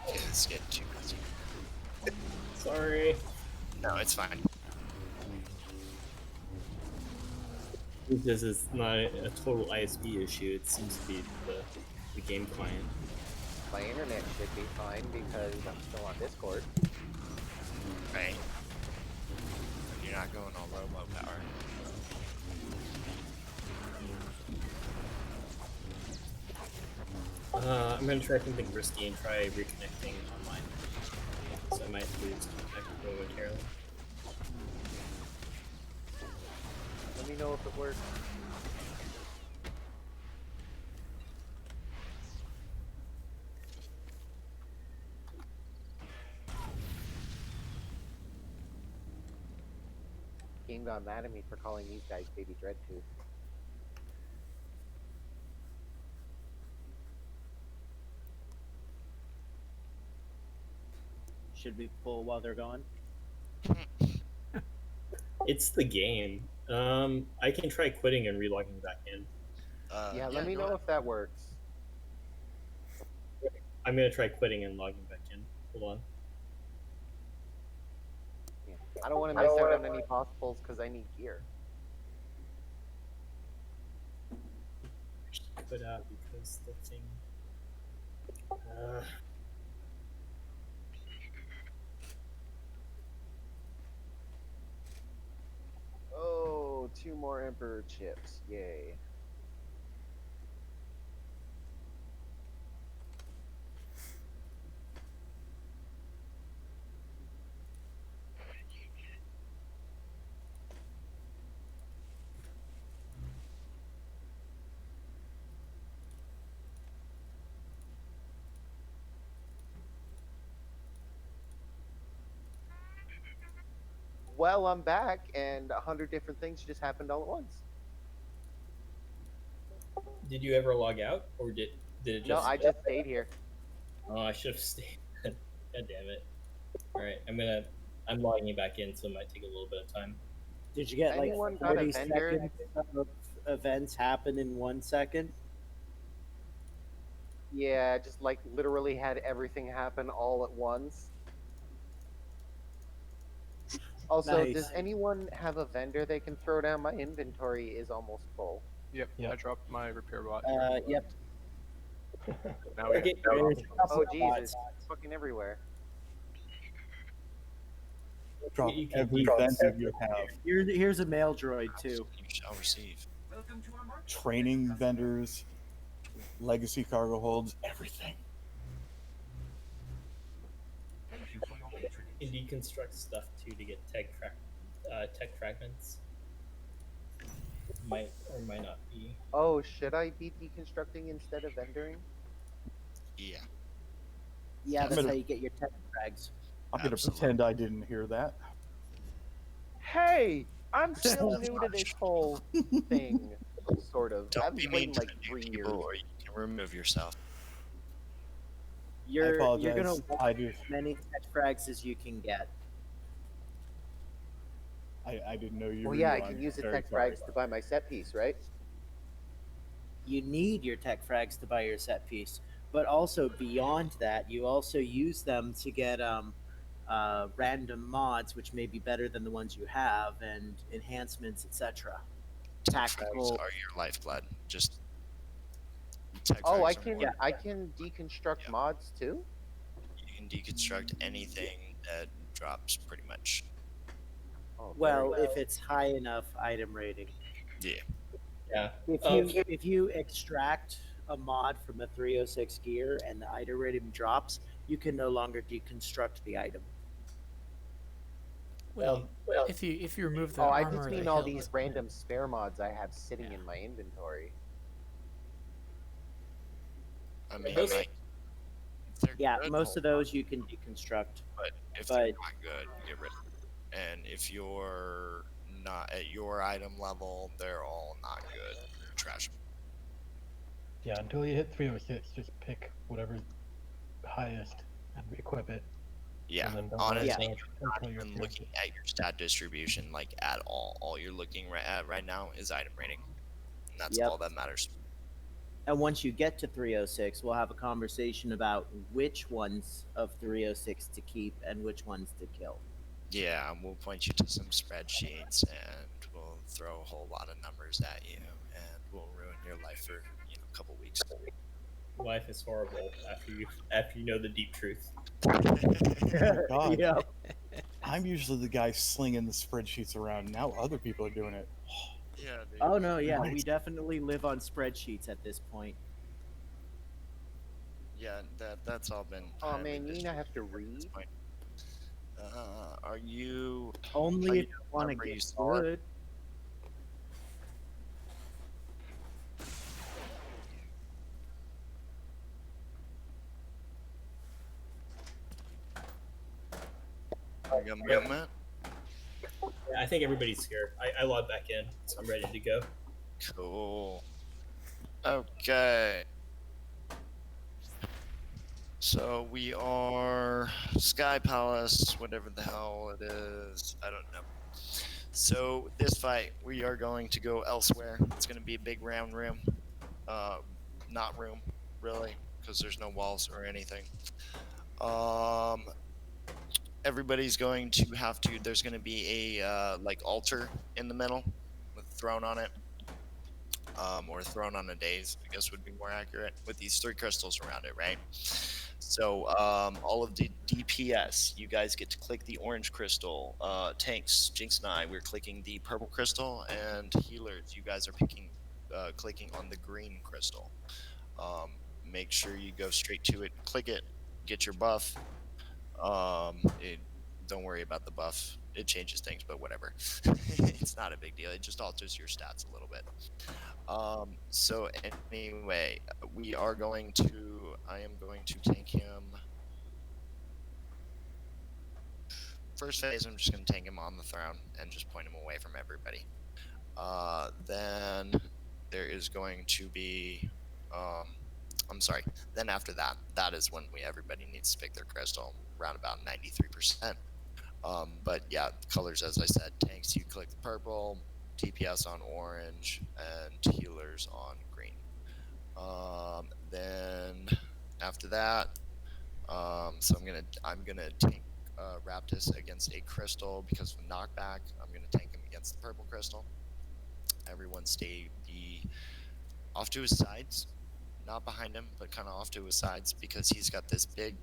It's getting too busy. Sorry. No, it's fine. This is not a total ISP issue. It seems to be the game client. My internet should be fine because I'm still on Discord. Right. You're not going all low power. I'm gonna try something risky and try reconnecting online. So I might lose contact momentarily. Let me know if it works. Game got mad at me for calling these guys Baby Dreadtooth. Should we pull while they're gone? It's the game. I can try quitting and relogging back in. Yeah, let me go know ahead. if that works. I'm gonna try quitting and logging back in. Hold on. Yeah. I don't want to miss out on any possibles because I need gear. Quit out because the thing. Oh, 2 more Emperor chips. Yay. Well, I'm back, and 100 different things just happened all at once. Did you ever log out, or did it just? No, I just stayed here. Oh, I should have stayed. God damn it! All right, I'm logging back in, so it might take a little bit of time. Did you get like Anyone got a 40 vendor? seconds of events happen in 1 second? Yeah, just like literally had everything happen all at once. Also, Nice. does anyone have a vendor they can throw down? My inventory is almost full. Yep, Yep. I dropped my repair bot. Yep. Now we Okay, Oh, Jesus. It's fucking everywhere. Drop You can every drop vendor you have. Here's a mail droid too. You shall receive. Training vendors, legacy cargo holds, everything. You can deconstruct stuff too to get tech fragments. Might or might not be. Oh, should I be deconstructing instead of vendoring? Yeah. Yeah, I'm that's gonna- how you get your tech frags. I'm gonna Absolutely. pretend I didn't hear that. Hey! I'm still new to this whole thing. Sort of. Don't I've be been mean playing to like the new 3 people, years. or you can remove yourself. I You're apologize. gonna want I do. as many tech frags as you can get. I didn't know you. Well, were yeah, I new. can I'm use the very tech sorry. frags to buy my set piece, right? You need your tech frags to buy your set piece, but also beyond that, you also use them to get random mods, which may be better than the ones you have, and enhancements, etc. Tech frags Tactical. are your lifeblood. Just. Tech Oh, I frags are can more- I can deconstruct Yeah. mods too? You can deconstruct anything that drops, pretty much. Oh, Well, very if it's high enough item rating. Yeah. Yeah. If you extract a mod from a 306 gear and the item rating drops, you can no longer deconstruct the item. Well, if you remove the Oh, I armor just or the mean all hilt, these random spare mods I have sitting in my inventory. I mean, Those- like, if they're Yeah, good, most hold of those you can deconstruct. But if But- they're not good, get rid of them. And if you're not at your item level, they're all not good. Trash 'em. Yeah, until you hit 306, just pick whatever's highest and equip it. Yeah, And then don't honestly, worry you're about not until you're even looking at your stat distribution like at all. All you're looking at right now is item rating, and that's Yep. all that matters. And once you get to 306, we'll have a conversation about which ones of 306 to keep and which ones to kill. Yeah, we'll point you to some spreadsheets, and we'll throw a whole lot of numbers at you, and we'll ruin your life for a couple weeks. Life is horrible after you know the deep truth. Oh, God. Yeah. I'm usually the guy slinging the spreadsheets around. Now other people are doing it. Yeah. Dude. Oh no, yeah, Nice. we definitely live on spreadsheets at this point. Yeah, that's all been. Oh highly man, you mean I have to distributed at this read? point. Are you? Only Are if you you want to where you get saw it? good. I got movement. Yeah, I think everybody's scared. I logged back in, so I'm ready to go. Cool. Okay. So we are Sky Palace, whatever the hell it is. I don't know. So this fight, we are going to go elsewhere. It's going to be a big round room. Not room, really, because there's no walls or anything. Everybody's going to have to. There's going to be a like altar in the middle with a throne on it. Or throne on a dais, I guess would be more accurate, with these 3 crystals around it, right? So all of the DPS, you guys get to click the orange crystal. Tanks, Jinx and I, we're clicking the purple crystal, and healers, you guys are clicking on the green crystal. Make sure you go straight to it, click it, get your buff. Don't worry about the buff. It changes things, but whatever. It's not a big deal. It just alters your stats a little bit. So anyway, I am going to tank him. First phase, I'm just going to tank him on the throne and just point him away from everybody. Then there is going to be, then after that, that is when everybody needs to pick their crystal, around about 93%. But yeah, colors, as I said, tanks, you click the purple, DPS on orange, and healers on green. Then after that, so I'm gonna tank Raptus against a crystal because of knockback. I'm gonna tank him against the purple crystal. Everyone be off to his sides, not behind him, but kind of off to his sides because he's got this big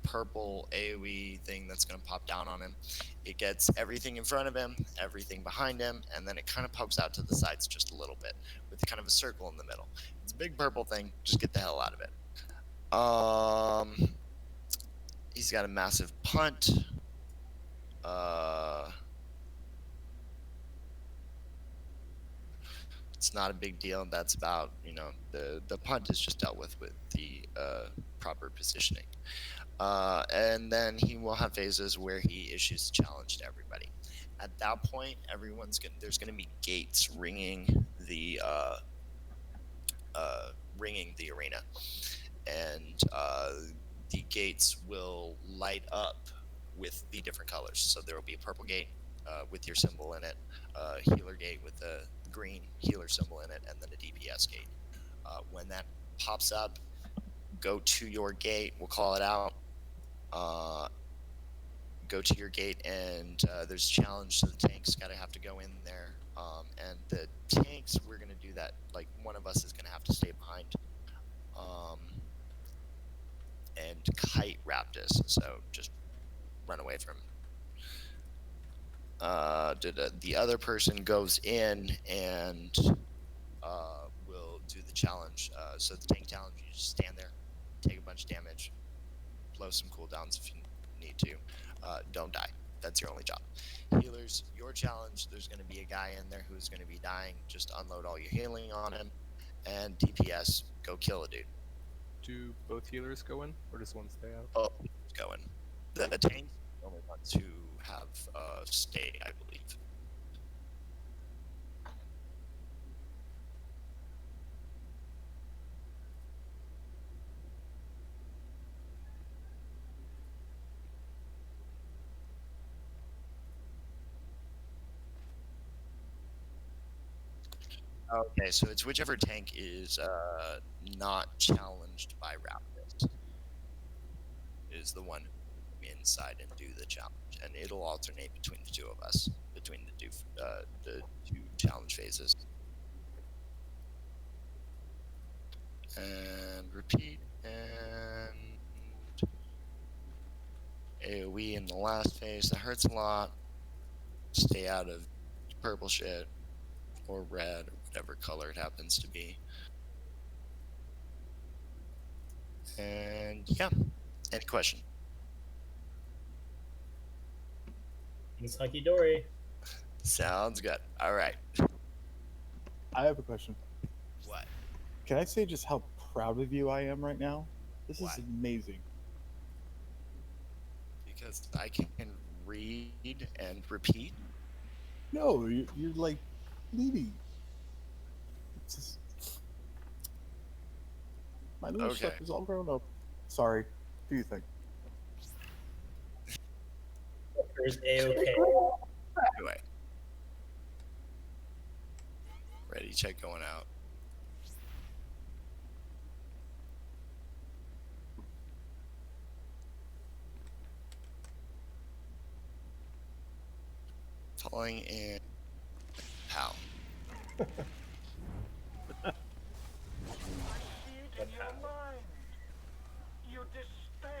purple AoE thing that's going to pop down on him. It gets everything in front of him, everything behind him, and then it kind of pokes out to the sides just a little bit with kind of a circle in the middle. It's a big purple thing. Just get the hell out of it. He's got a massive punt. It's not a big deal. That's about, the punt is just dealt with the proper positioning. And then he will have phases where he issues a challenge to everybody. At that point, there's gonna be gates ringing the arena, and the gates will light up with the different colors. So there will be a purple gate with your symbol in it, healer gate with the green healer symbol in it, and then a DPS gate. When that pops up, go to your gate. We'll call it out. Go to your gate, and there's a challenge, so the tanks gotta have to go in there. And the tanks, we're gonna do that. Like, one of us is gonna have to stay behind and kite Raptus. So just run away from him. The other person goes in and will do the challenge. So the tank challenge, you just stand there, take a bunch of damage, blow some cooldowns if you need to. Don't die. That's your only job. Healers, your challenge, there's going to be a guy in there who's going to be dying. Just unload all your healing on him. And DPS, go kill a dude. Do both healers go in, or does one stay out? Oh, it's going. The tanks are the only ones who have stay, I believe. Okay, so it's whichever tank is not challenged by Raptors is the one who come inside and do the challenge, and it'll alternate between the two of us, between the two challenge phases. And repeat, and AoE in the last phase. That hurts a lot. Stay out of purple shit or red or whatever color it happens to be. And yeah, any question? It's hunky dory. Sounds good. All right. I have a question. What? Can I say just how proud of you I am right now? This Why? is amazing. Because I can read and repeat. No, you're like leading. It's just... My little Okay. stuff is all grown up. Sorry. Do you think? There's A-OK. Anyway. Ready, check, going out. Falling in. Pow. In your mind, you despair.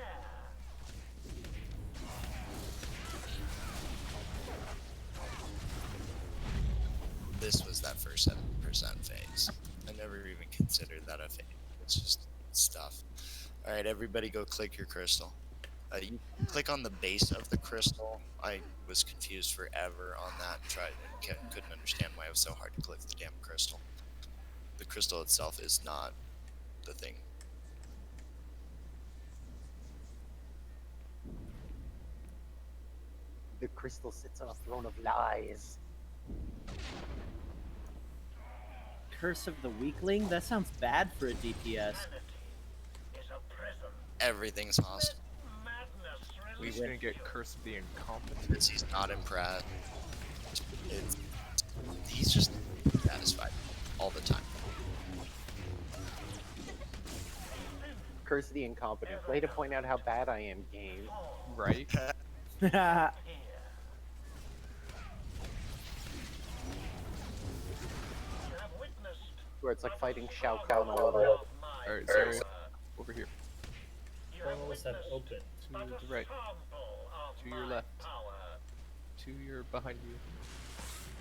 This was that first 7% phase. I never even considered that a phase. It's just stuff. All right, everybody go click your crystal. You click on the base of the crystal. I was confused forever on that. Couldn't understand why it was so hard to click the damn crystal. The crystal itself is not the thing. The crystal sits on a throne of lies. Curse of the Weakling? That sounds bad for a DPS. Humanity is a prison. Everything's hostile. Madness We're released gonna get Curse of the Incompetent. Because he's not impressed. He's just satisfied all the time. Curse of the Incompetent. Way to point out how bad I am, game. Right? here. You have witnessed Where it's like fighting Shao Kahn a little. Alright, so over here. You have Almost have open. To but a the right. sample of To your my left. power. To your behind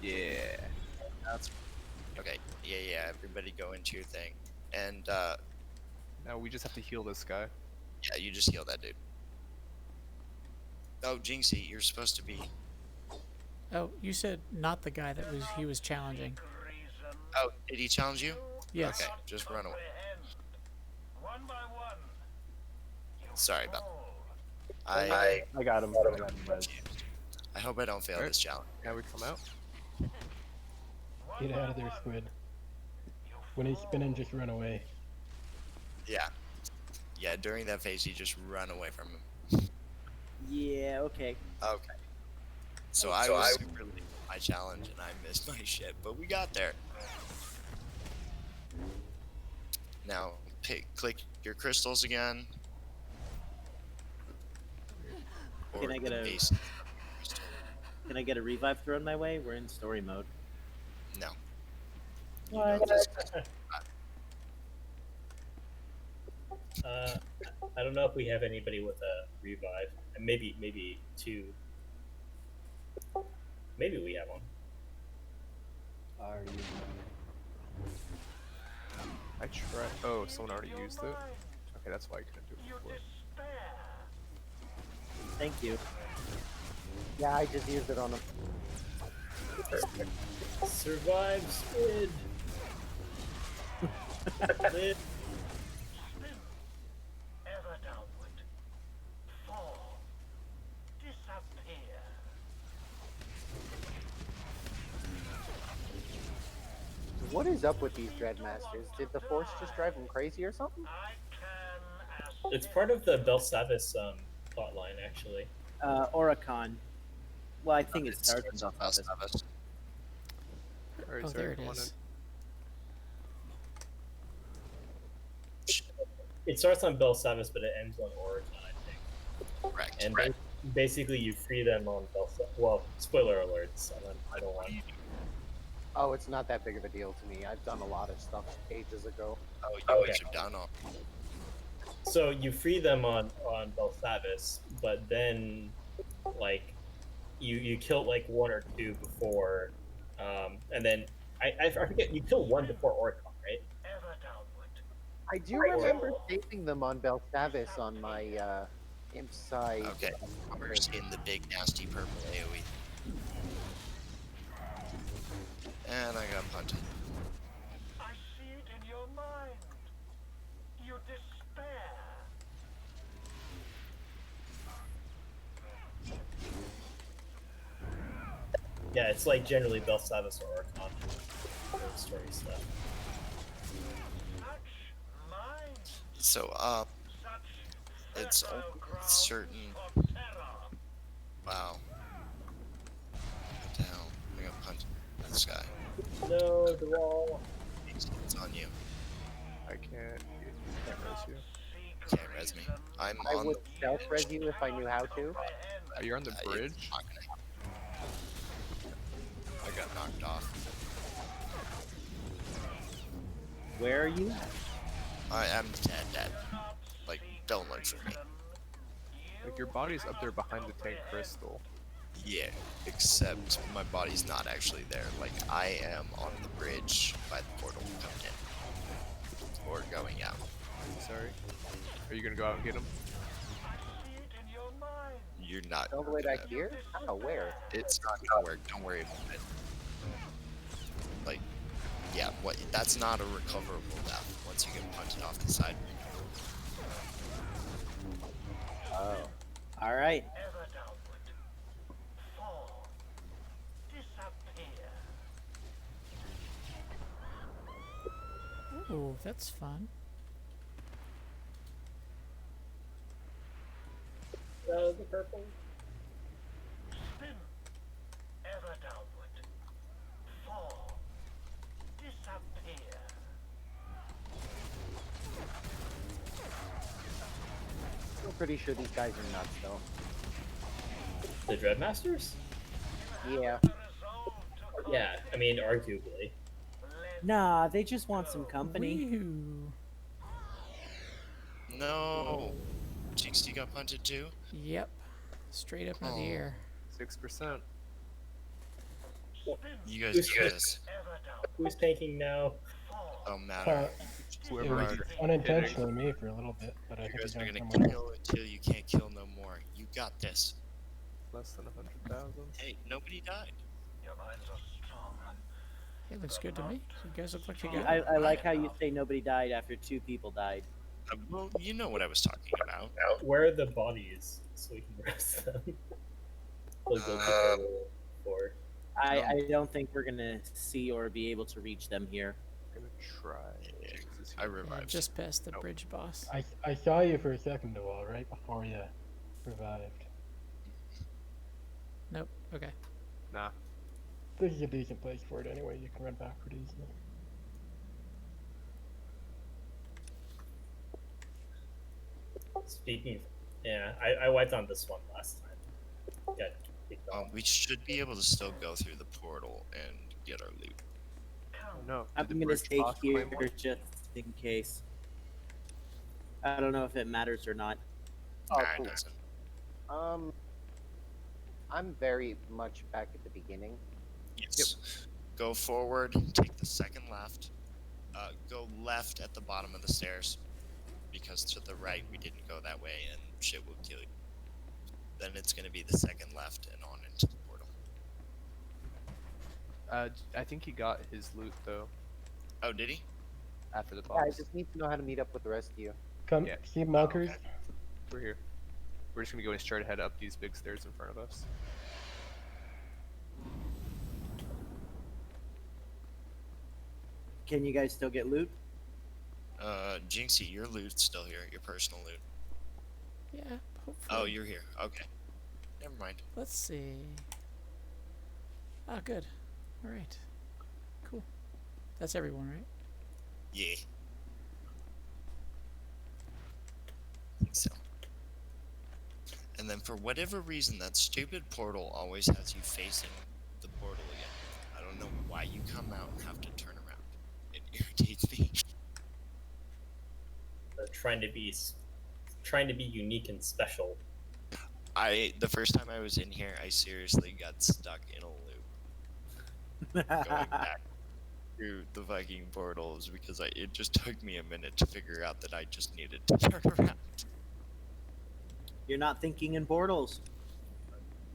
you. Yeah. That's okay. Yeah. Everybody go into your thing, and Now we just have to heal this guy. yeah, you just heal that dude. Oh, Jinxie, you're supposed to be. Oh, you said not the guy that he was challenging. Reason Oh, did he challenge you? Yes. Okay, just run away. comprehend. One by one. You Sorry about fall. I got him. I hope I don't fail Alright. this challenge. Now we come out. Get out of there, Squid. When he's spinning, just run away. Yeah. During that phase, you just run away from him. Yeah, okay. Okay. So I was super late with my challenge and I missed my shit, but we got there. Now, click your crystals again. Or Can I get the a- base crystal. Can I get a revive thrown my way? We're in story mode. No. What? I don't know if we have anybody with a revive. And maybe two. Maybe we have one. Are you? I tried. Oh, someone already used it? Okay, that's why I couldn't do it before. Thank you. Yeah, I just used it on him. Survive, Squid. Live. Ever downward. Fall. Disappear. What is up with these Dreadmasters? Did the Force just drive them crazy or something? I can It's part of the Belsavis plotline, actually. Oricon. Well, I think it starts in on Belsavis. Belsavis. Alright, Oh, sorry, there it come on is. It starts on Belsavis, but it ends on Oricon, I think. Correct. And basically, you free them on Belsavis. Well, spoiler alerts. I don't want. Oh, it's not that big of a deal to me. I've done a lot of stuff ages ago. Oh, you guys are done on. So you free them on Belsavis, but then, like, you kill like one or two before, and then I forget, you kill one before Oricon, right? ever downward. I do remember saving them on Belsavis on my imp side. Okay, we're seeing the big nasty purple AoE. And I got punted. I see it in your mind. You despair. Yeah, it's like generally Belsavis or Oricon for story stuff. Such mind. So, Such it's fertile only ground certain. for terror. Wow. What the hell? I got punted by this guy. No, the wall. It's on you. I can't res you. Can't res me. I'm I on would the self-res you if I knew how to. Oh, you're on the it's bridge? not gonna happen. I got knocked off. Where are you? I am dead. Like, don't look for me. Like, your body's up there behind the tank crystal. Yeah, except my body's not actually there. Like, I am on the bridge by the portal coming in. Or going out. Sorry. Are you gonna go out and get him? You're not. All the way back here? Oh, where? It's not gonna work. Don't worry about it. Like, yeah, what? That's not a recoverable death once you get punted off the side. Oh. All right. Ever downward. Fall. Disappear. Ooh, that's fun. The purple. Spin. Ever downward. Fall. Disappear. I'm pretty sure these guys are nuts, though. The Dreadmasters? Yeah. Yeah, I mean, arguably. Nah, they just want some company. Woo. No. GXD got punted too? Yep. Straight up into the air. 6%. You guys do this. Who's tanking now? Don't matter. It Whoever was you're unintentionally me for a little bit, but I You think guys we are got gonna someone else. kill until you can't kill no more. You got this. Less than 100,000. Hey, nobody died. Your minds are strong. It looks good to me. You guys look like you got I like how you say nobody died after 2 people died. Well, you know what I was talking about. Where are the bodies so we can rest them? Like those people for. I don't think we're gonna see or be able to reach them here. I'm gonna try. I revived. just past the bridge boss. I saw you for a second, though, right before you revived. Nope. Okay. Nah. This is a decent place for it anyway. You can run back pretty easily. Speaking of, yeah, I wiped on this one last time. Got kicked off. We should be able to still go through the portal and get our loot. Oh, no. I'm Did the gonna bridge stay boss here claim one? just in case. I don't know if it matters or not. Oh, Nah, cool. it doesn't. I'm very much back at the beginning. Yes. Go forward, take the second left, Go left at the bottom of the stairs, because to the right we didn't go that way and shit will kill you. Then it's gonna be the second left and on into the portal. I think he got his loot though Oh, did he? after the Yeah, I boss. just need to know how to meet up with the rest of you. Come, Yeah. see markers. okay. We're here. We're just gonna go straight ahead up these big stairs in front of us. Can you guys still get loot? Jinxie, your loot's still here. Your personal loot. Yeah, hopefully. Oh, you're here. Okay. Never mind. Let's see. Ah, good. All right. Cool. That's everyone, right? Yeah. I think so. And then for whatever reason, that stupid portal always has you facing the portal again. I don't know why you come out and have to turn around. It irritates me. Trying to be unique and special. The first time I was in here, I seriously got stuck in a loop going back through the Viking portals because it just took me a minute to figure out that I just needed to turn around. You're not thinking in portals.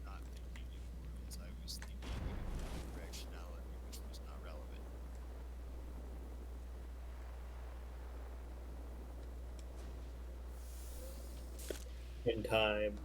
Not thinking in portals, I was thinking in directionality, which was not relevant. In time.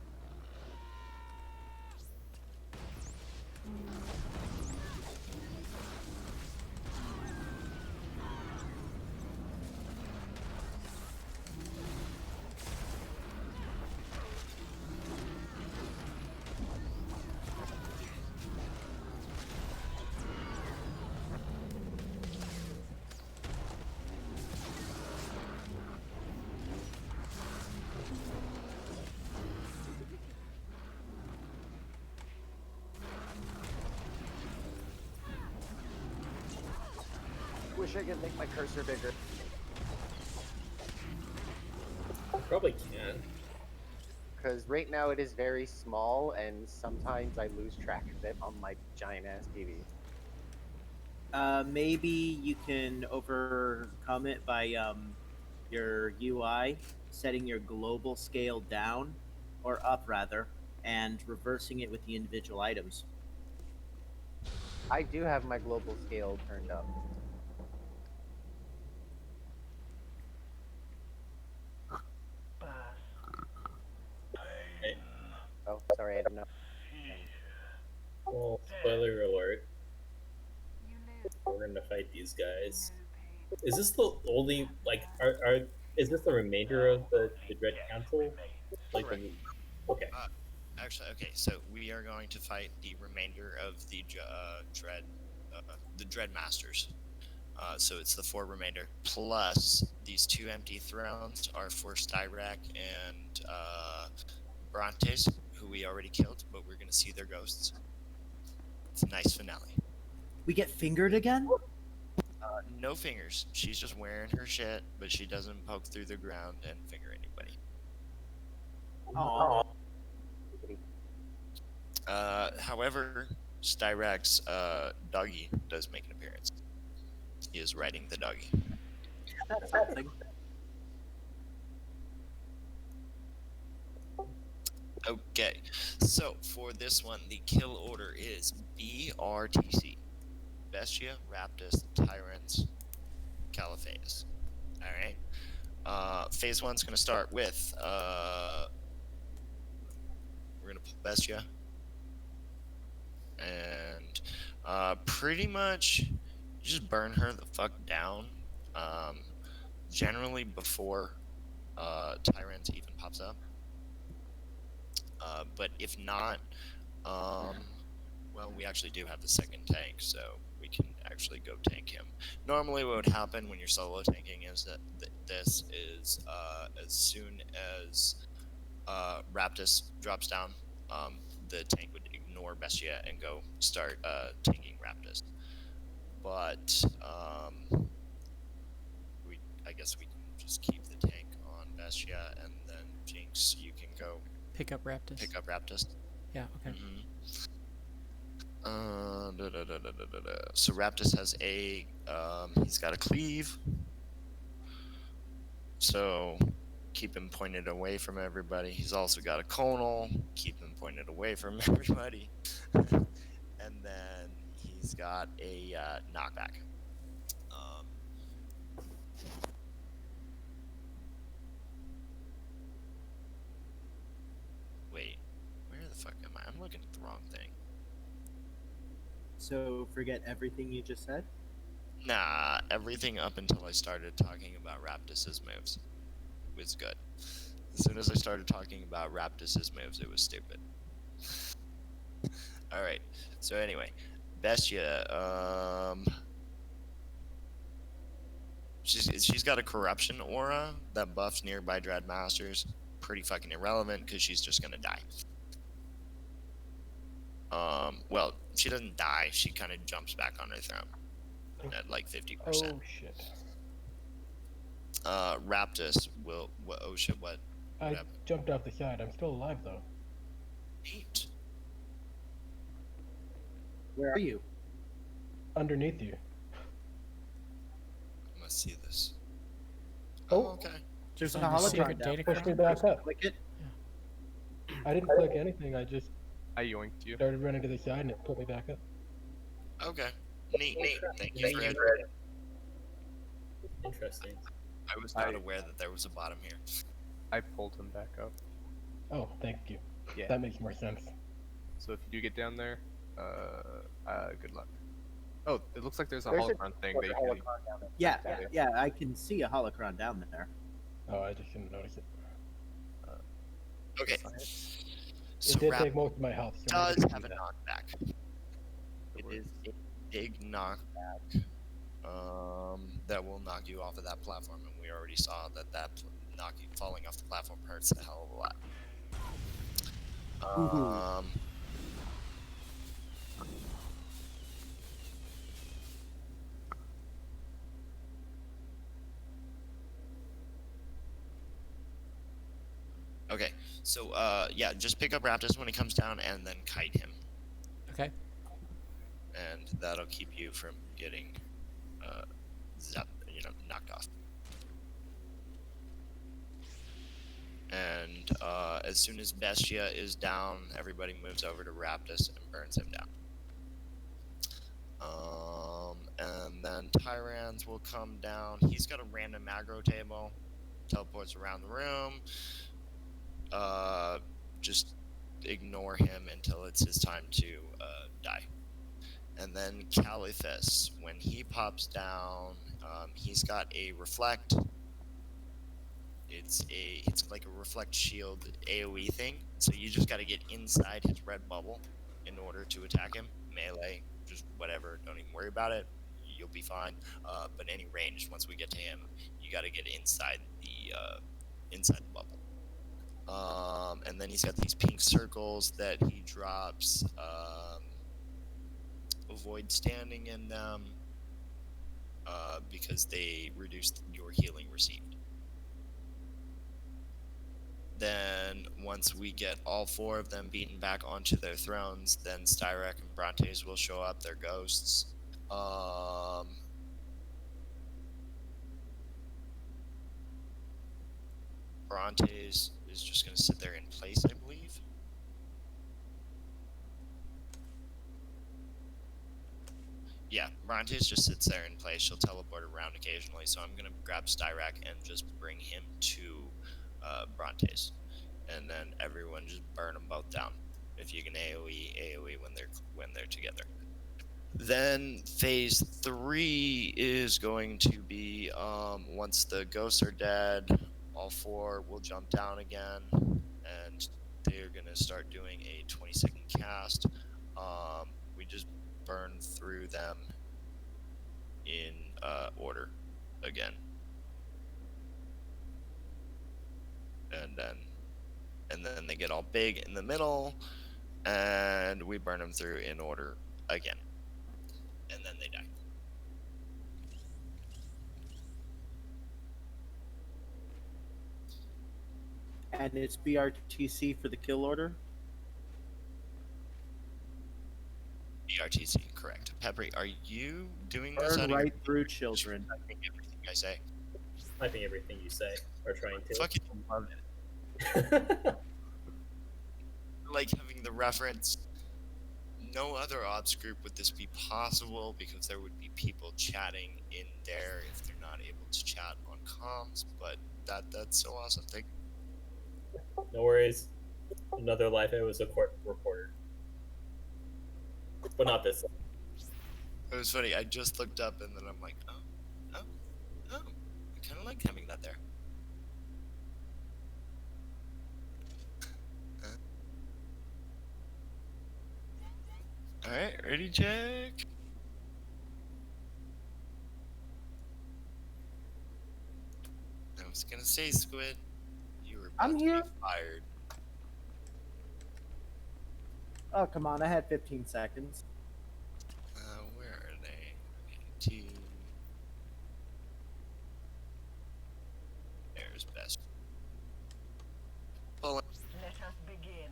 Wish I could make my cursor bigger. Probably can. Because right now it is very small, and sometimes I lose track of it on my giant ass TV. Maybe you can overcome it by your UI setting your global scale down, or up rather, and reversing it with the individual items. I do have my global scale turned up. Oh, sorry, I didn't know. Well, spoiler alert. We're gonna fight these guys. Is this the only is this the remainder of the Dread Council? Like okay. Actually, okay, so we are going to fight the remainder of the Dread Masters. So it's the 4 remainder. Plus, these 2 empty thrones are for Styrak and Brontes, who we already killed, but we're going to see their ghosts. It's a nice finale. We get fingered again? No fingers. She's just wearing her shit, but she doesn't poke through the ground and finger anybody. Aww. However, Styrak's doggy does make an appearance. He is riding the doggy. That's something. Okay, so for this one, the kill order is BRTC. Bestia, Raptus, Tyrants, Caliphaeus. Alright. Phase 1's going to start with, we're going to pull Bestia. And pretty much just burn her the fuck down. Generally before Tyrant even pops up. But if not, well, we actually do have the second tank, so we can actually go tank him. Normally what would happen when you're solo tanking is that this is as soon as Raptus drops down, the tank would ignore Bestia and go start tanking Raptus. But I guess we can just keep the tank on Bestia, and then Jinx, you can go Pick up Raptus. Yeah, okay. So Raptus has a He's got a cleave. So keep him pointed away from everybody. He's also got a conal. Keep him pointed away from everybody. And then he's got a knockback. Wait, where the fuck am I? I'm looking at the wrong thing. So forget everything you just said? Nah, everything up until I started talking about Raptus's moves was good. As soon as I started talking about Raptus's moves, it was stupid. Alright, so anyway, Bestia, she's got a corruption aura that buffs nearby Dread Masters. Pretty fucking irrelevant because she's just gonna die. Well, she doesn't die, she kind of jumps back on her throne at like 50%. Oh shit. Raptus will. Oh shit! What? I jumped off the side. I'm still alive though. Neat. Where are you? Underneath you. I must see this. Oh, okay. There's a Find the holocron secret down. data Push me card. back up. Click it. I didn't click anything. I just I yoinked you. started running to the side and it put me back up. Okay. Neat. Thank you, Fred. Interesting. I was not aware that there was a bottom here. I pulled him back up. Oh, thank you. Yeah. That makes more sense. So if you do get down there, good luck. Oh, it looks like there's a There's holocron thing that you can. holocron down there. Yeah, I can see a holocron down there. Oh, I just didn't notice it. Okay. It So did Rap take most of my health. So I does didn't have do a that. knockback. It is a big knockback. That will knock you off of that platform, and we already saw that falling off the platform hurts a hell of a lot. Okay, so yeah, just pick up Raptus when he comes down, and then kite him, Okay. and that'll keep you from getting, knocked off. And as soon as Bestia is down, everybody moves over to Raptus and burns him down. And then Tyrans will come down. He's got a random aggro table, teleports around the room. Just ignore him until it's his time to die. And then Caliphus, when he pops down, he's got a reflect. It's like a reflect shield AoE thing. So you just got to get inside his red bubble in order to attack him. Melee, just whatever. Don't even worry about it. You'll be fine. But any range, once we get to him, you got to get inside the bubble. And then he's got these pink circles that he drops. Avoid standing in them because they reduce your healing received. Then once we get all four of them beaten back onto their thrones, then Styrek and Brontes will show up, their ghosts. Brontes is just going to sit there in place, I believe. Yeah, Brontes just sits there in place. She'll teleport around occasionally, so I'm going to grab Styrek and just bring him to Brontes. And then everyone just burn them both down. If you can AoE when they're together. Then phase 3 is going to be once the ghosts are dead, all four will jump down again, and they're gonna start doing a 20-second cast. We just burn through them in order again, and then they get all big in the middle, and we burn them through in order again, and then they die. And it's BRTC for the kill order? BRTC, correct. Peppery, are you doing this Burn out of right your through children. I think everything I say? Typing everything you say, or trying to. Fucking love it. Like having the reference. No other ops group would this be possible because there would be people chatting in there if they're not able to chat on comms. But that's so awesome. Thank No worries. Another life I was a court reporter, but not this. It was funny. I just looked up and then I'm like, oh, I kind of like having that there. All right, ready, Jack? I was gonna say, Squid, you were about I'm to here. be fired. Oh, come on. I had 15 seconds. Where are they? T. There's best. Well, Let us begin.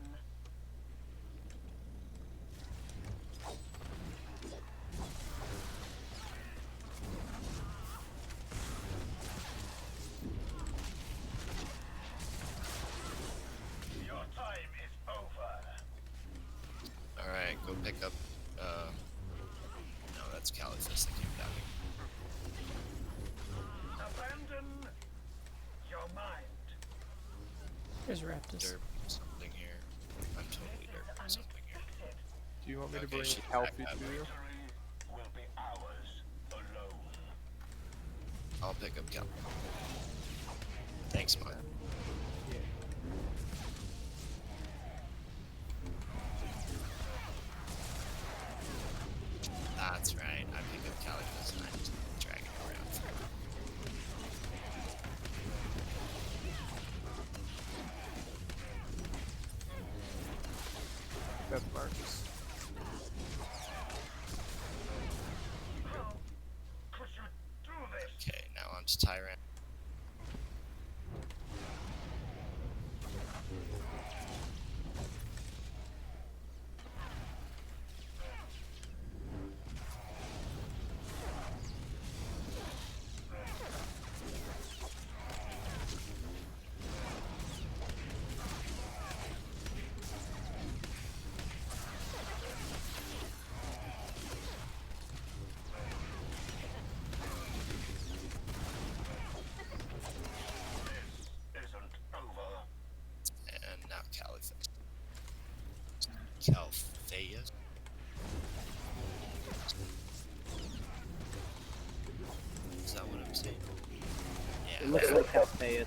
Your time is over. all right, go pick up. No, that's Califis that came down. Abandon your mind. Here's Raptus. Derping something here. I'm totally derping something here. Do you want me to Okay, bring she's Calfee back up. to you? Will be ours alone. I'll pick up Cal. Thanks, man. That's right. I pick up Califis and I just drag him around for Death marks. Could you do this? Okay, now I'm just Tyrant. Isn't over. And now Califis. Calfeus. Is that what I'm saying? Yeah. It looks like Calfeus.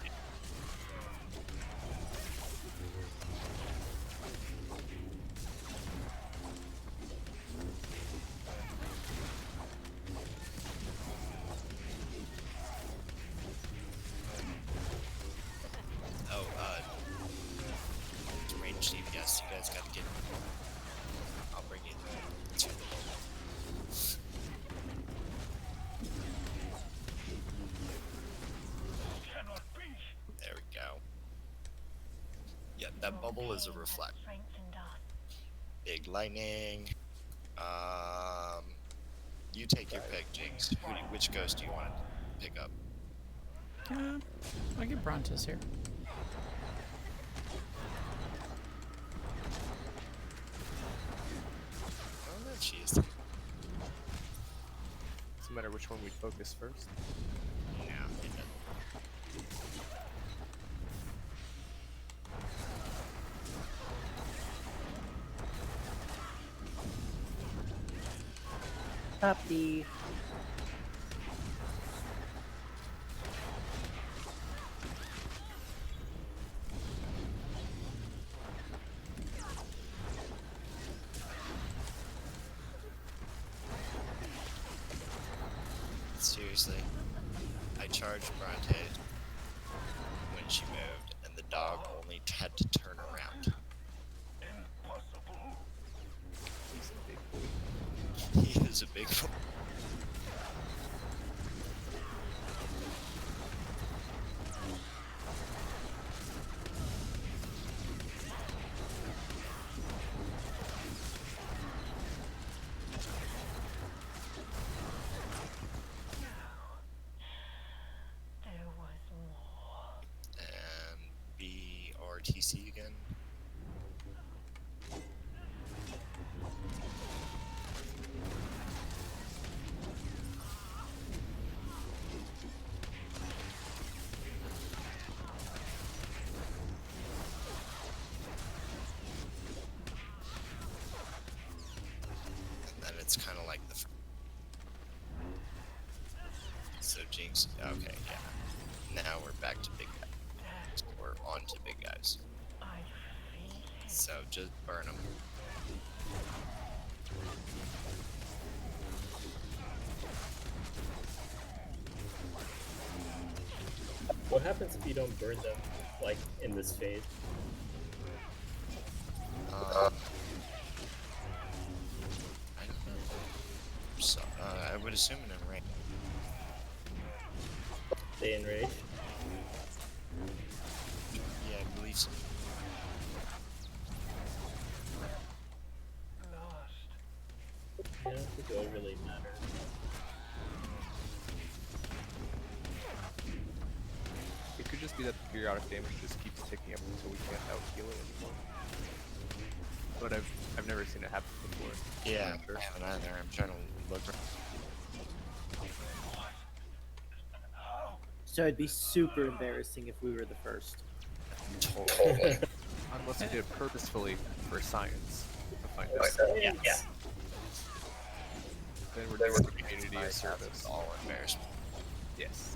Oh, it's range DPS. You guys gotta get. I'll bring you to the bubble. Cannot be. There we go. Yeah, that bubble is a reflect. Strengthened us. Big lightning. You take your pick, Jinx. Which ghost do you want to pick up? I'll get Brontus here. Oh, there she is. Doesn't matter which one we focus first. Yeah, it does. Puppy. Seriously, I charged Bronte when she moved, and the dog only had to turn around. Impossible. He's a big boy. He is a big boy. it's kind of like the. So Jinx. Okay, yeah. Now we're back to big guys. We're on to big guys. So just burn them. What happens if you don't burn them, like, in this phase? I don't know. So, I would assume an enrage. They enrage? Yeah, I believe so. I don't think it would really matter. It could just be that the periodic damage just keeps ticking up until we can't out-heal it anymore. But I've never seen it happen before. Yeah, Sure. I haven't either. I'm trying to look. So it'd be super embarrassing if we were the first. Totally. Unless we did it purposefully for science. To find out. Yeah. Then we're doing the community a service. All embarrassment. Yes.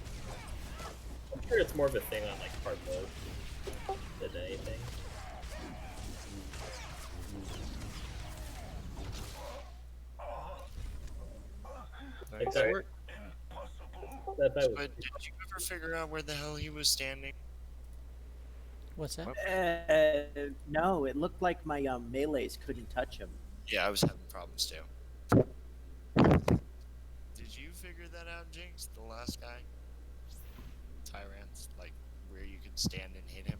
I'm sure it's more of a thing on, like, hard mode than anything. Like Nice. that, that was But did you ever figure out where the hell he was standing? What's that? No, it looked like my melees couldn't touch him. Yeah, I was having problems too. Did you figure that out, Jinx? The last guy? Tyrants, like where you could stand and hit him?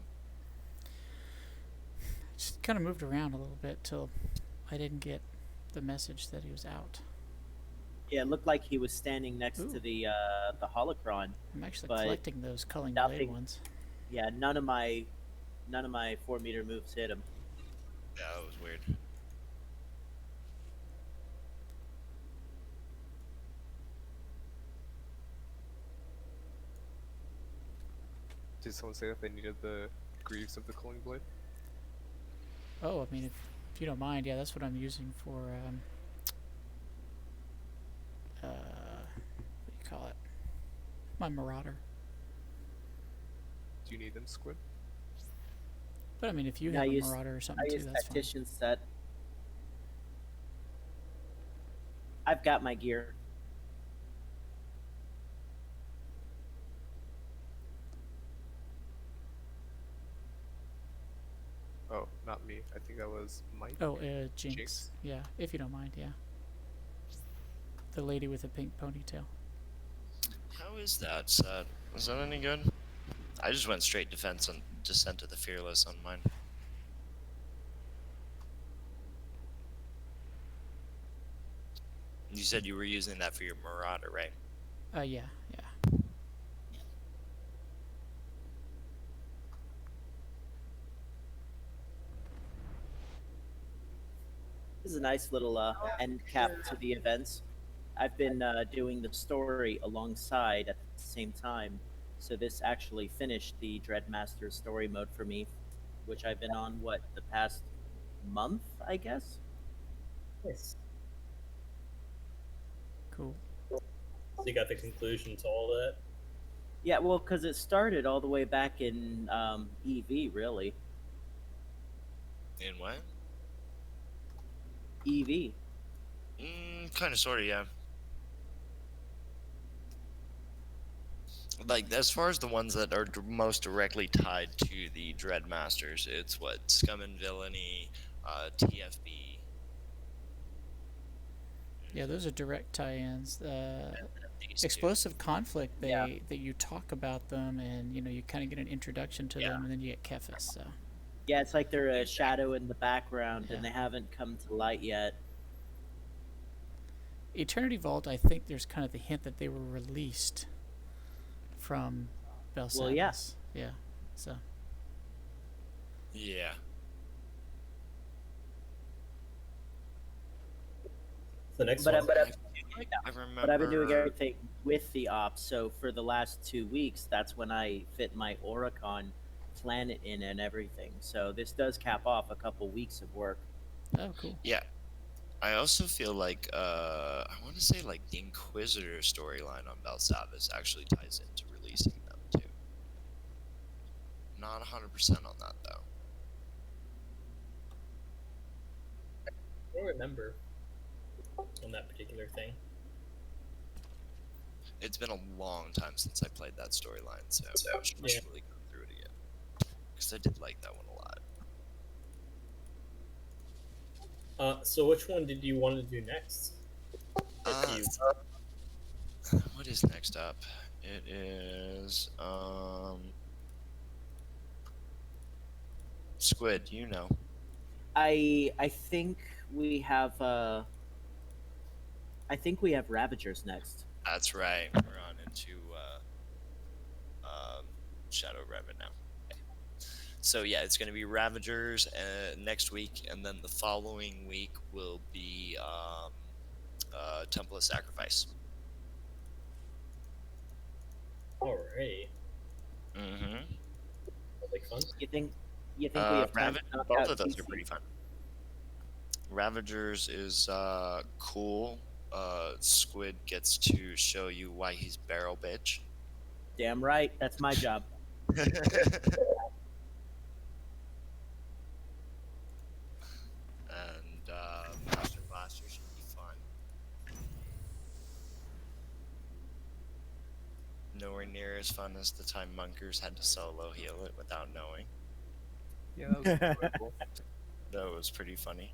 Just kind of moved around a little bit till I didn't get the message that he was out. Yeah, it looked like he was standing next Ooh. to the holocron. I'm actually But collecting those culling blade nothing- ones. Yeah, none of my 4-meter moves hit him. Yeah, that was weird. Did someone say that they needed the greaves of the culling blade? Oh, I mean, if you don't mind, yeah, that's what I'm using for, what do you call it? My Marauder. Do you need them, Squid? But I mean, if you Yeah, have I a use- Marauder or I something too, use that's fine. tactician set. I've got my gear. Oh, not me. I think that was Mike. Oh, Jinx. Jinx? Yeah, if you don't mind, yeah. The lady with the pink ponytail. How is that set? Was that any good? I just went straight defense and Descent of the Fearless on mine. You said you were using that for your Marauder, right? Yeah. This is a nice little end cap to the events. I've been doing the story alongside at the same time, so this actually finished the Dreadmaster story mode for me, which I've been on, the past month, I guess? nice. Cool. So you got the conclusion to all that? Yeah, well, because it started all the way back in EV, really. In what? EV. Kind of, sort of, yeah. Like, as far as the ones that are most directly tied to the Dreadmasters, it's what? Scum and Villainy, TFB. Yeah, those are direct tie-ins. These two. Explosive Conflict, Yeah. that you talk about them, and you kind of get an introduction to them, and then you get Kephis. So Yeah, it's like they're a shadow in the background, Yeah. and they haven't come to light yet. Eternity Vault, I think there's kind of the hint that they were released from Belsavis. Well, yeah. Yeah. So Yeah. The next But, one. I remember. But I've been doing everything with the ops, so for the last 2 weeks, that's when I fit my Oricon planet in and everything. So this does cap off a couple weeks of work. oh, cool. Yeah. I also feel like I want to say like the Inquisitor storyline on Belsavis actually ties into releasing them too. Not 100% on that though. I don't remember on that particular thing. It's been a long time since I played that storyline, so I should really go through it again. Because I did like that one a lot. So which one did you want to do next? What is next up? It is Squid, you know. I think we have Ravagers next. That's right. We're on into Shadow Revan now. Okay. So yeah, it's going to be Ravagers next week, and then the following week will be Temple of Sacrifice. Alright. Mm-hmm. Like fun. You think we have time to knock both out of those TC? are pretty fun. Ravagers is cool. Squid gets to show you why he's barrel bitch. Damn right, that's my job. And Master Blaster should be fun. Nowhere near as fun as the time Monkers had to solo heal it without knowing. Yeah, that was enjoyable. That was pretty funny.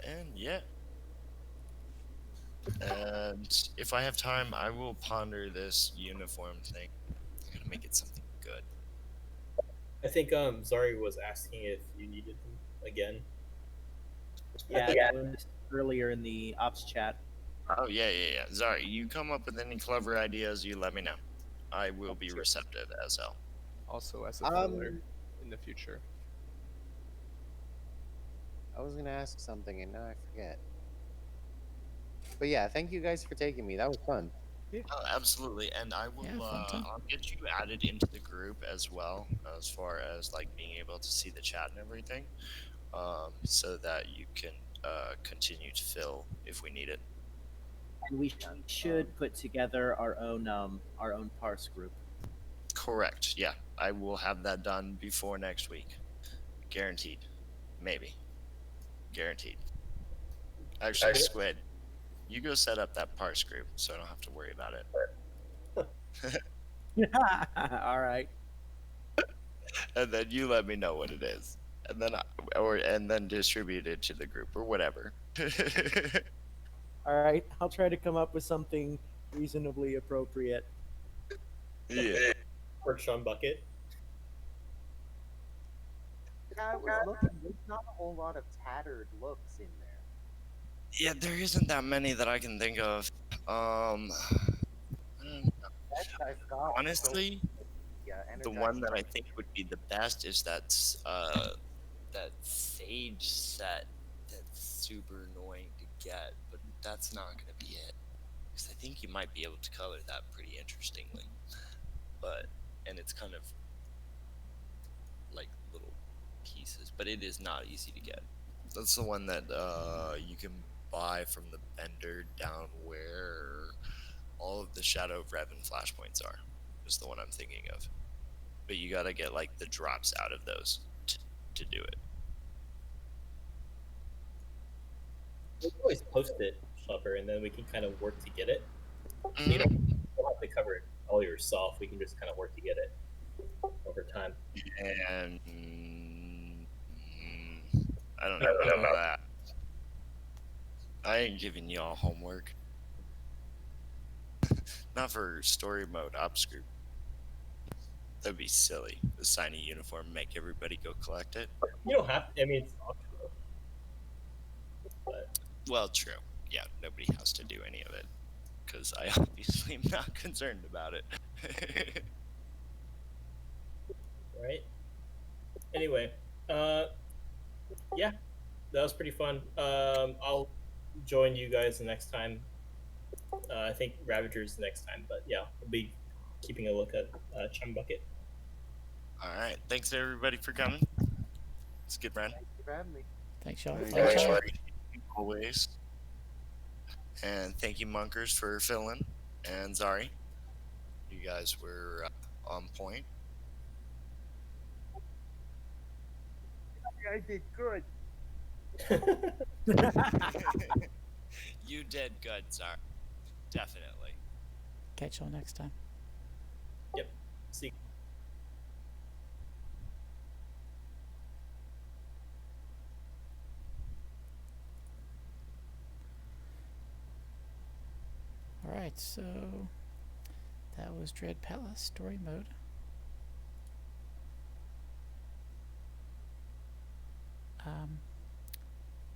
And yeah. And if I have time, I will ponder this uniform thing. I'm gonna make it something good. I think Zari was asking if you needed them again. Yeah, earlier in the ops chat. Oh yeah. Zari, you come up with any clever ideas, you let me know. I will be receptive as hell. Also, as a filler in the future. I was gonna ask something and now I forget. But yeah, thank you guys for taking me. That was fun. Oh, absolutely, and I will. I'll get you added into the group as well, as far as like being able to see the chat and everything, so that you can continue to fill if we need it. And we should put together our own parse group. Correct. Yeah, I will have that done before next week. Guaranteed. Maybe. Guaranteed. Actually, Squid, you go set up that parse group so I don't have to worry about it. All right. And then you let me know what it is, and then and then distribute it to the group or whatever. All right, I'll try to come up with something reasonably appropriate. Yeah. For Sean Bucket. Yeah, I was looking. There's not a whole lot of tattered looks in there. Yeah, there isn't that many that I can think of. I don't know. Honestly, the one that I think would be the best is that Sage set that's super annoying to get, but that's not going to be it. Because I think you might be able to color that pretty interestingly. And it's kind of like little pieces, but it is not easy to get. That's the one that you can buy from the vendor down where all of the Shadow of Revan flashpoints are, is the one I'm thinking of. But you gotta get like the drops out of those to do it. We can always post it, Shopper, and then we can kind of work to get it. Mm-hmm. You don't have to cover it all yourself. We can just kind of work to get it over time. And I don't know about that. I ain't giving y'all homework. Not for story mode ops group. That'd be silly. Assign a uniform, make everybody go collect it. You don't have to. I mean, it's optional. But well, true. Yeah, nobody has to do any of it because I obviously am not concerned about it. Right. Anyway, yeah, that was pretty fun. I'll join you guys the next time. I think Ravagers next time, but yeah, I'll be keeping a look at Chum Bucket. All right, thanks everybody for coming. It's a good run. Thank you for having me. Thanks, y'all. Thank Thanks, you. y'all. Always. And thank you, Munkers, for filling. And Zari, you guys were on point. I did good. You did good, Zari. Definitely. Catch y'all next time. Yep. See. Alright, so that was Dread Palace story mode.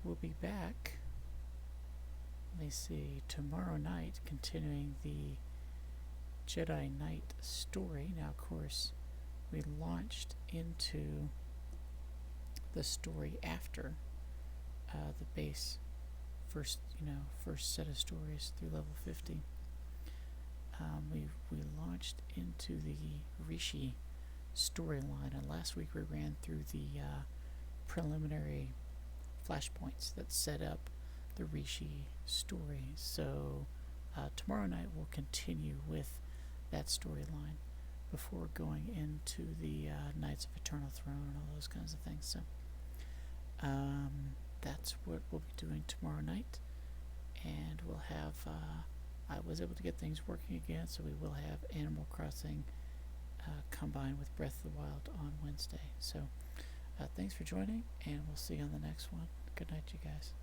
We'll be back, let me see, tomorrow night, continuing the Jedi Knight story. Now, of course, we launched into the story after the base first set of stories through level 50. We launched into the Rishi storyline, and last week we ran through the preliminary flashpoints that set up the Rishi story. So tomorrow night we'll continue with that storyline before going into the Knights of Eternal Throne and all those kinds of things. So that's what we'll be doing tomorrow night, and we'll have I was able to get things working again, so we will have Animal Crossing combined with Breath of the Wild on Wednesday. So thanks for joining, and we'll see you on the next one. Good night, you guys.